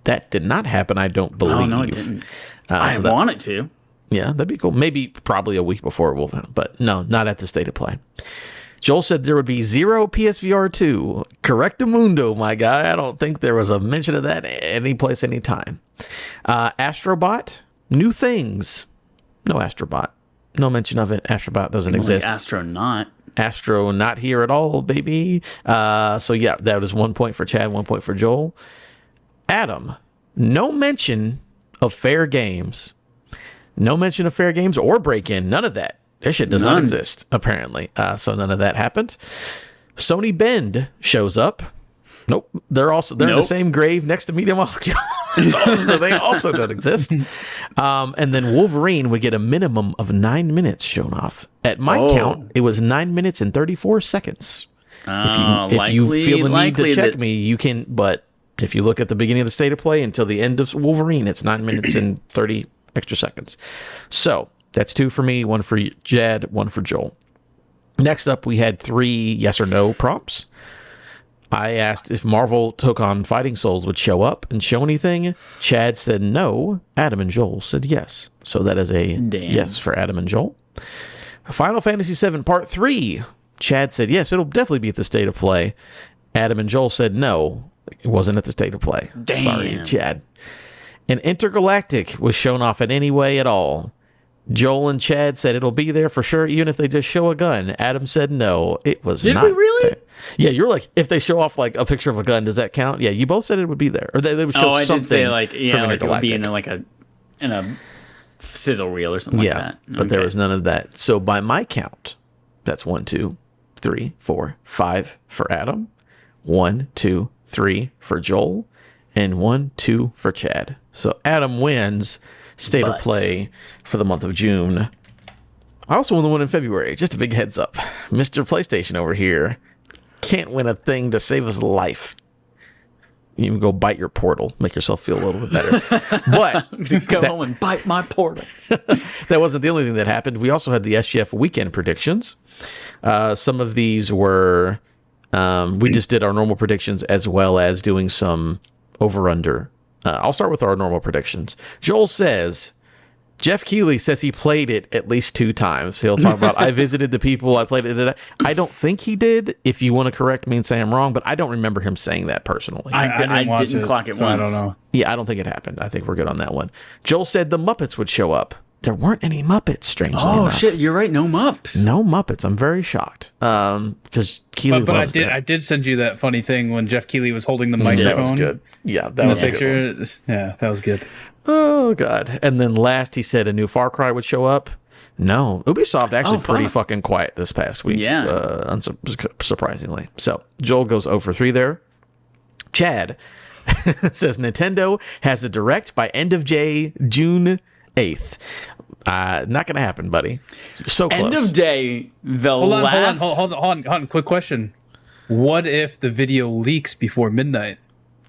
Speaker 1: That did not happen, I don't believe.
Speaker 2: Oh, no, it didn't. I want it to.
Speaker 1: Yeah, that'd be cool. Maybe probably a week before Wolverine, but no, not at the State of Play. Joel said there would be 0 PSVR 2. Correctamundo, my guy. I don't think there was a mention of that any place, any time. Astrobot, new things. No Astrobot. No mention of it. Astrobot doesn't exist.
Speaker 2: Astronaut.
Speaker 1: Astro not here at all, baby. So yeah, that was 1 point for Chad, 1 point for Joel. Adam, no mention of fair games. No mention of fair games or break-in. None of that. This shit does not exist, apparently. So none of that happened. Sony Bend shows up. Nope. They're in the
Speaker 2: Nope.
Speaker 1: same grave next to Media Molecule. So they also don't exist. And then Wolverine would get a minimum of 9 minutes shown off. At my count, it was 9 minutes and 34 seconds. If you feel the need to check me, you can. But if you look at the beginning of the state of play until the end of Wolverine, it's 9 minutes and 30 extra seconds. So that's 2 for me, 1 for Jad, 1 for Joel. Next up, we had 3 yes or no prompts. I asked if Marvel Took on Fighting Souls would show up and show anything. Chad said no. Adam and Joel said yes. So that is a yes for Adam and Joel. Final Fantasy VII Part 3. Chad said yes, it'll definitely be at the state of play. Adam and Joel said no, it wasn't at the state of play.
Speaker 2: Damn.
Speaker 1: Sorry, Chad. And Intergalactic was shown off in any way at all. Joel and Chad said it'll be there for sure, even if they just show a gun. Adam said no, it was not.
Speaker 2: Did we really?
Speaker 1: There. Yeah, you're like, if they show off like a picture of a gun, does that count? Yeah, you both said it would be there, or they would show something.
Speaker 2: I did say like
Speaker 1: from
Speaker 2: like it would be
Speaker 1: Intergalactic.
Speaker 2: in a sizzle reel or something like that.
Speaker 1: But there was none of that. So by my count, that's 1, 2, 3, 4, 5 for Adam, 1, 2, 3 for Joel, and 1, 2 for Chad. So Adam wins state of play for the month of June. I also won the one in February. Just a big heads up. Mr. PlayStation over here can't win a thing to save his life. You can go bite your portal, make yourself feel a little bit better. But
Speaker 2: go home and bite my portal.
Speaker 1: that wasn't the only thing that happened. We also had the SGF weekend predictions. Some of these were we just did our normal predictions as well as doing some over-under. I'll start with our normal predictions. Joel says, Geoff Keighley says he played it at least 2 times. He'll talk about, I visited the people, I played it. I don't think he did, if you want to correct me and say I'm wrong, but I don't remember him saying that personally.
Speaker 2: I didn't clock it once.
Speaker 3: I don't know.
Speaker 1: Yeah, I don't think it happened. I think we're good on that one. Joel said the Muppets would show up. There weren't any Muppets, strangely enough.
Speaker 2: Shit, you're right, no Mups.
Speaker 1: No Muppets. I'm very shocked. Because Keighley
Speaker 3: But
Speaker 1: loves
Speaker 3: I did send you that funny thing when Geoff Keighley was holding the microphone.
Speaker 1: That was good. Yeah, that
Speaker 3: In the
Speaker 1: was a good one.
Speaker 3: picture. Yeah, that was good.
Speaker 1: Oh, God. And then last, he said a new Far Cry would show up. No. Ubisoft actually pretty fucking quiet this past week.
Speaker 2: Yeah.
Speaker 1: Surprisingly. So, Joel goes 0 for 3 there. Chad says Nintendo has a direct by end of June 8th. Not going to happen, buddy. You're so close.
Speaker 2: End of day,
Speaker 3: Hold on. Quick question. What if the video leaks before midnight?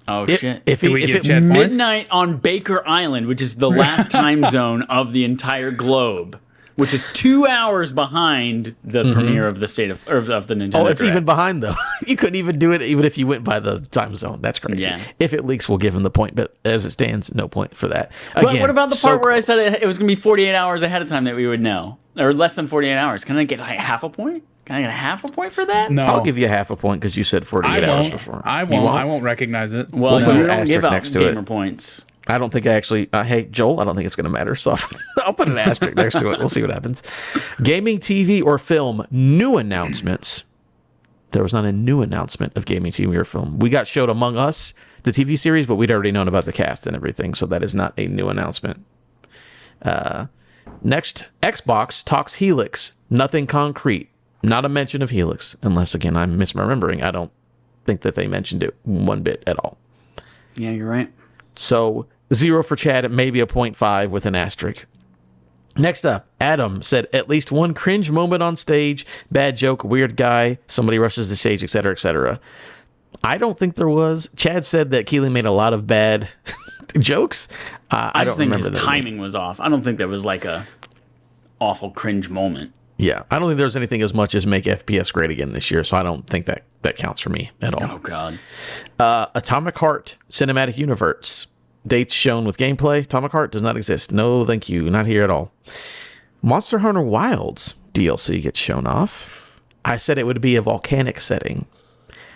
Speaker 2: Oh, shit.
Speaker 1: If
Speaker 3: Do we give Chad points?
Speaker 2: Midnight on Baker Island, which is the last time zone of the entire globe, which is 2 hours behind the premiere of the the Nintendo.
Speaker 1: Oh, it's
Speaker 2: Direct.
Speaker 1: even behind, though. You couldn't even do it even if you went by the time zone. That's crazy.
Speaker 2: Yeah.
Speaker 1: If it leaks, we'll give him the point, but as it stands, no point for that.
Speaker 2: But
Speaker 1: Again,
Speaker 2: what about the
Speaker 1: so
Speaker 2: part where I
Speaker 1: close.
Speaker 2: said it was going to be 48 hours ahead of time that we would know? Or less than 48 hours. Can I get like half a point? Can I get half a point for that?
Speaker 3: No,
Speaker 1: I'll give you half a point because you said 48 hours before.
Speaker 3: I
Speaker 1: You
Speaker 3: won't. I won't recognize it.
Speaker 2: Well,
Speaker 1: We'll put
Speaker 2: you
Speaker 1: an
Speaker 2: don't give
Speaker 1: asterisk
Speaker 2: out
Speaker 1: next to
Speaker 2: gamer
Speaker 1: it.
Speaker 2: points.
Speaker 1: I don't think I actually. Hey, Joel, I don't think it's going to matter. So I'll put an asterisk next to it. We'll see what happens. Gaming, TV, or film new announcements. There was not a new announcement of gaming, TV, or film. We got showed Among Us, the TV series, but we'd already known about the cast and everything. So that is not a new announcement. Next, Xbox talks Helix. Nothing concrete. Not a mention of Helix, unless, again, I'm misremembering. I don't think that they mentioned it one bit at all.
Speaker 2: Yeah, you're right.
Speaker 1: So 0 for Chad, maybe a 0.5 with an asterisk. Next up, Adam said at least one cringe moment on stage, bad joke, weird guy, somebody rushes the stage, etc., etc. I don't think there was. Chad said that Keighley made a lot of bad jokes. I
Speaker 2: just
Speaker 1: don't
Speaker 2: think
Speaker 1: remember
Speaker 2: his
Speaker 1: that.
Speaker 2: timing was off. I don't think there was like a awful cringe moment.
Speaker 1: Yeah, I don't think there's anything as much as make FPS great again this year, so I don't think that counts for me at all.
Speaker 2: Oh, God.
Speaker 1: Atomic Heart Cinematic Universe. Dates shown with gameplay. Atomic Heart does not exist. No, thank you. Not here at all. Monster Hunter Wilds DLC gets shown off. I said it would be a volcanic setting.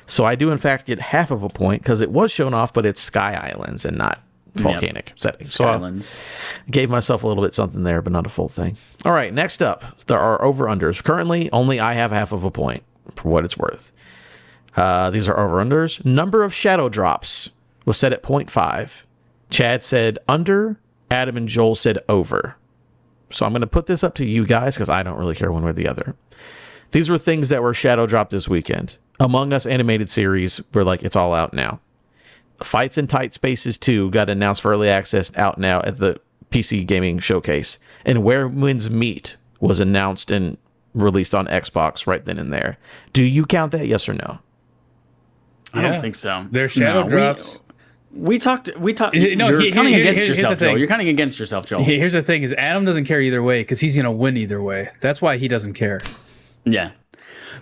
Speaker 1: So I do, in fact, get half of a point because it was shown off, but it's Sky Islands and not volcanic settings. So
Speaker 2: Skylands.
Speaker 1: I gave myself a little bit something there, but not a full thing. All right, next up, there are over-unders. Currently, only I have half of a point for what it's worth. These are over-unders. Number of shadow drops was set at 0.5. Chad said under. Adam and Joel said over. So I'm going to put this up to you guys because I don't really care one way or the other. These were things that were shadow dropped this weekend. Among Us animated series, we're like, it's all out now. Fights in Tight Spaces 2 got announced for early access, out now at the PC Gaming Showcase. And Where Winds Meet was announced and released on Xbox right then and there. Do you count that, yes or no?
Speaker 2: I don't think so.
Speaker 3: They're shadow drops.
Speaker 2: We talked.
Speaker 3: No,
Speaker 2: You're counting against
Speaker 3: here's
Speaker 2: yourself,
Speaker 3: the thing.
Speaker 2: Joel. You're counting against yourself, Joel.
Speaker 3: Here's the thing: is Adam doesn't care either way because he's gonna win either way. That's why he doesn't care.
Speaker 2: Yeah.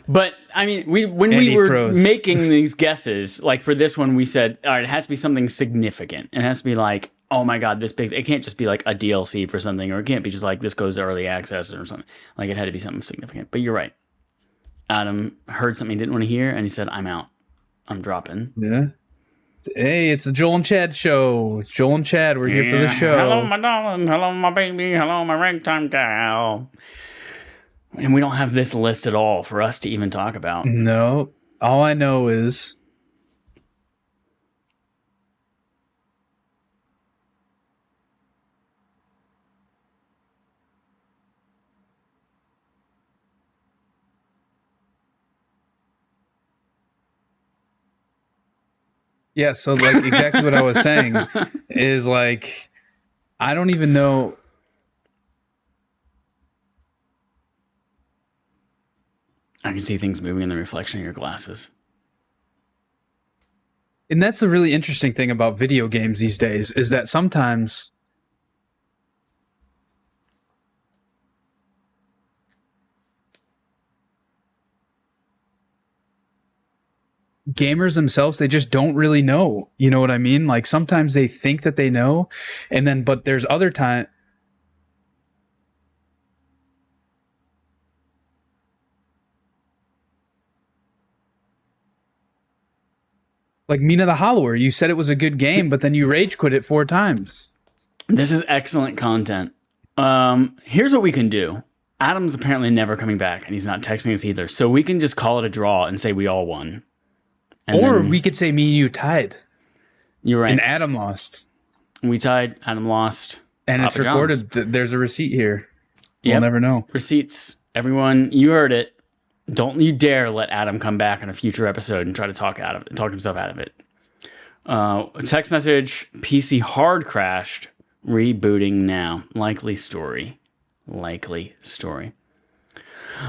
Speaker 2: But I mean, when
Speaker 3: And
Speaker 2: we
Speaker 3: he
Speaker 2: were
Speaker 3: froze.
Speaker 2: making these guesses, like for this one, we said, all right, it has to be something significant. It has to be like, oh my God, this big. It can't just be like a DLC for something, or it can't be just like this goes to early access or something. Like it had to be something significant. But you're right. Adam heard something he didn't want to hear, and he said, I'm out. I'm dropping.
Speaker 3: Yeah. Hey, it's the Joel and Chad show. It's Joel and Chad. We're here for the show.
Speaker 2: Hello, my darling. Hello, my baby. Hello, my ragtime gal. And we don't have this list at all for us to even talk about.
Speaker 3: No, all I know is yeah. So like exactly what I was saying is like I don't even know.
Speaker 2: I can see things moving in the reflection of your glasses.
Speaker 3: And that's a really interesting thing about video games these days is that sometimes gamers themselves, they just don't really know. You know what I mean? Like sometimes they think that they know, and then but there's other time. Like Mina the Hollower, you said it was a good game, but then you rage quit it 4 times.
Speaker 2: This is excellent content. Here's what we can do. Adam's apparently never coming back, and he's not texting us either. So we can just call it a draw and say we all won. And
Speaker 3: Or
Speaker 2: then-
Speaker 3: we could say me and you tied,
Speaker 2: you're right.
Speaker 3: and Adam lost.
Speaker 2: We tied. Adam lost.
Speaker 3: And it's
Speaker 2: Papa
Speaker 3: recorded.
Speaker 2: John's.
Speaker 3: There's a receipt here. We'll
Speaker 2: Yep.
Speaker 3: never know.
Speaker 2: Receipts. Everyone, you heard it. Don't you dare let Adam come back in a future episode and try to talk himself out of it. Text message: PC hard crashed. Rebooting now. Likely story. Likely story.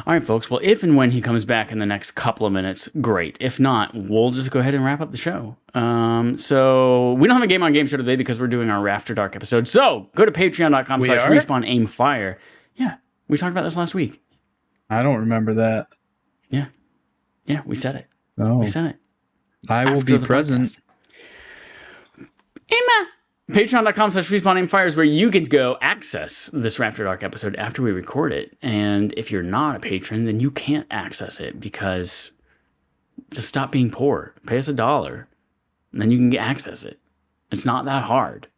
Speaker 2: All right, folks. Well, if and when he comes back in the next couple of minutes, great. If not, we'll just go ahead and wrap up the show. So we don't have a Game on Game show today because we're doing our After Dark episode. So go to
Speaker 3: We are?
Speaker 2: patreon.com/respawn aim fire. Yeah, we talked about this last week.
Speaker 3: I don't remember that.
Speaker 2: Yeah, we said it.
Speaker 3: No,
Speaker 2: We said it.
Speaker 3: I will
Speaker 2: After
Speaker 3: be
Speaker 2: the
Speaker 3: present.
Speaker 2: podcast. Emma. Patreon.com/respawn aim fire is where you can go access this After Dark episode after we record it. And if you're not a patron, then you can't access it because just stop being poor. Pay us $1 and then you can access it. It's not that hard.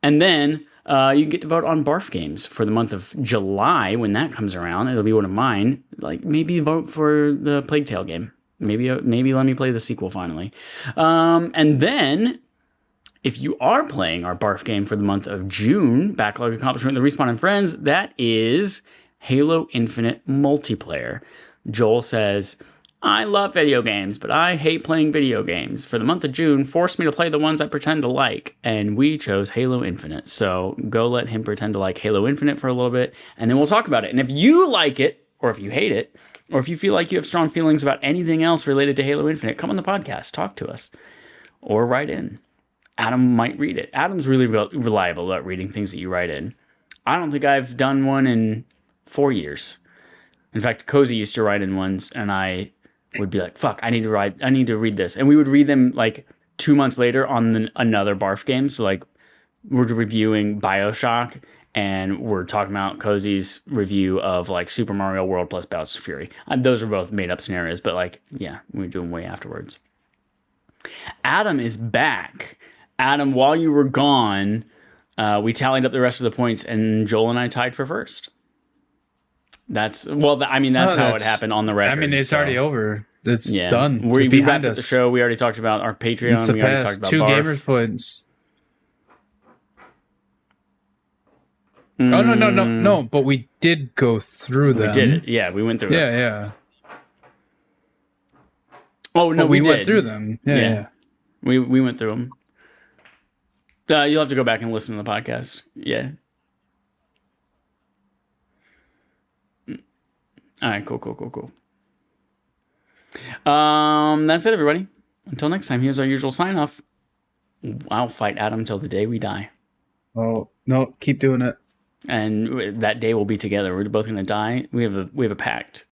Speaker 2: And then you can get to vote on Barf games for the month of July when that comes around. It'll be one of mine. Like maybe vote for the Plague Tale game. Maybe let me play the sequel finally. And then if you are playing our Barf game for the month of June, Backlog Accomplishment, The Respawn and Friends, that is Halo Infinite Multiplayer. Joel says, I love video games, but I hate playing video games. For the month of June, force me to play the ones I pretend to like. And we chose Halo Infinite. So go let him pretend to like Halo Infinite for a little bit, and then we'll talk about it. And if you like it, or if you hate it, or if you feel like you have strong feelings about anything else related to Halo Infinite, come on the podcast, talk to us, or write in. Adam might read it. Adam's really reliable about reading things that you write in. I don't think I've done one in 4 years. In fact, Cozy used to write in ones, and I would be like, fuck, I need to read this. And we would read them like 2 months later on another Barf game. So like we're reviewing BioShock, and we're talking about Cozy's review of like Super Mario World plus Bowser's Fury. Those are both made up scenarios, but like, yeah, we do them way afterwards. Adam is back. Adam, while you were gone, we tallied up the rest of the points, and Joel and I tied for first. That's how it happened on the record.
Speaker 3: I mean, it's already over. It's
Speaker 2: Yeah.
Speaker 3: done.
Speaker 2: We
Speaker 3: It's behind
Speaker 2: wrapped up
Speaker 3: us.
Speaker 2: the show. We already talked about our Patreon.
Speaker 3: It's the
Speaker 2: We already
Speaker 3: past.
Speaker 2: talked about
Speaker 3: 2
Speaker 2: Barf.
Speaker 3: gamers points. Oh no! But we did go through them.
Speaker 2: We did it. Yeah, we went through it.
Speaker 3: Yeah.
Speaker 2: Oh no,
Speaker 3: But we went
Speaker 2: did.
Speaker 3: through them. Yeah,
Speaker 2: Yeah.
Speaker 3: yeah.
Speaker 2: We went through them. You'll have to go back and listen to the podcast. Yeah. All right, cool. That's it, everybody. Until next time, here's our usual sign off. I'll fight Adam till the day we die.
Speaker 3: Oh no, keep doing it.
Speaker 2: And that day we'll be together. We're both gonna die. We have a pact.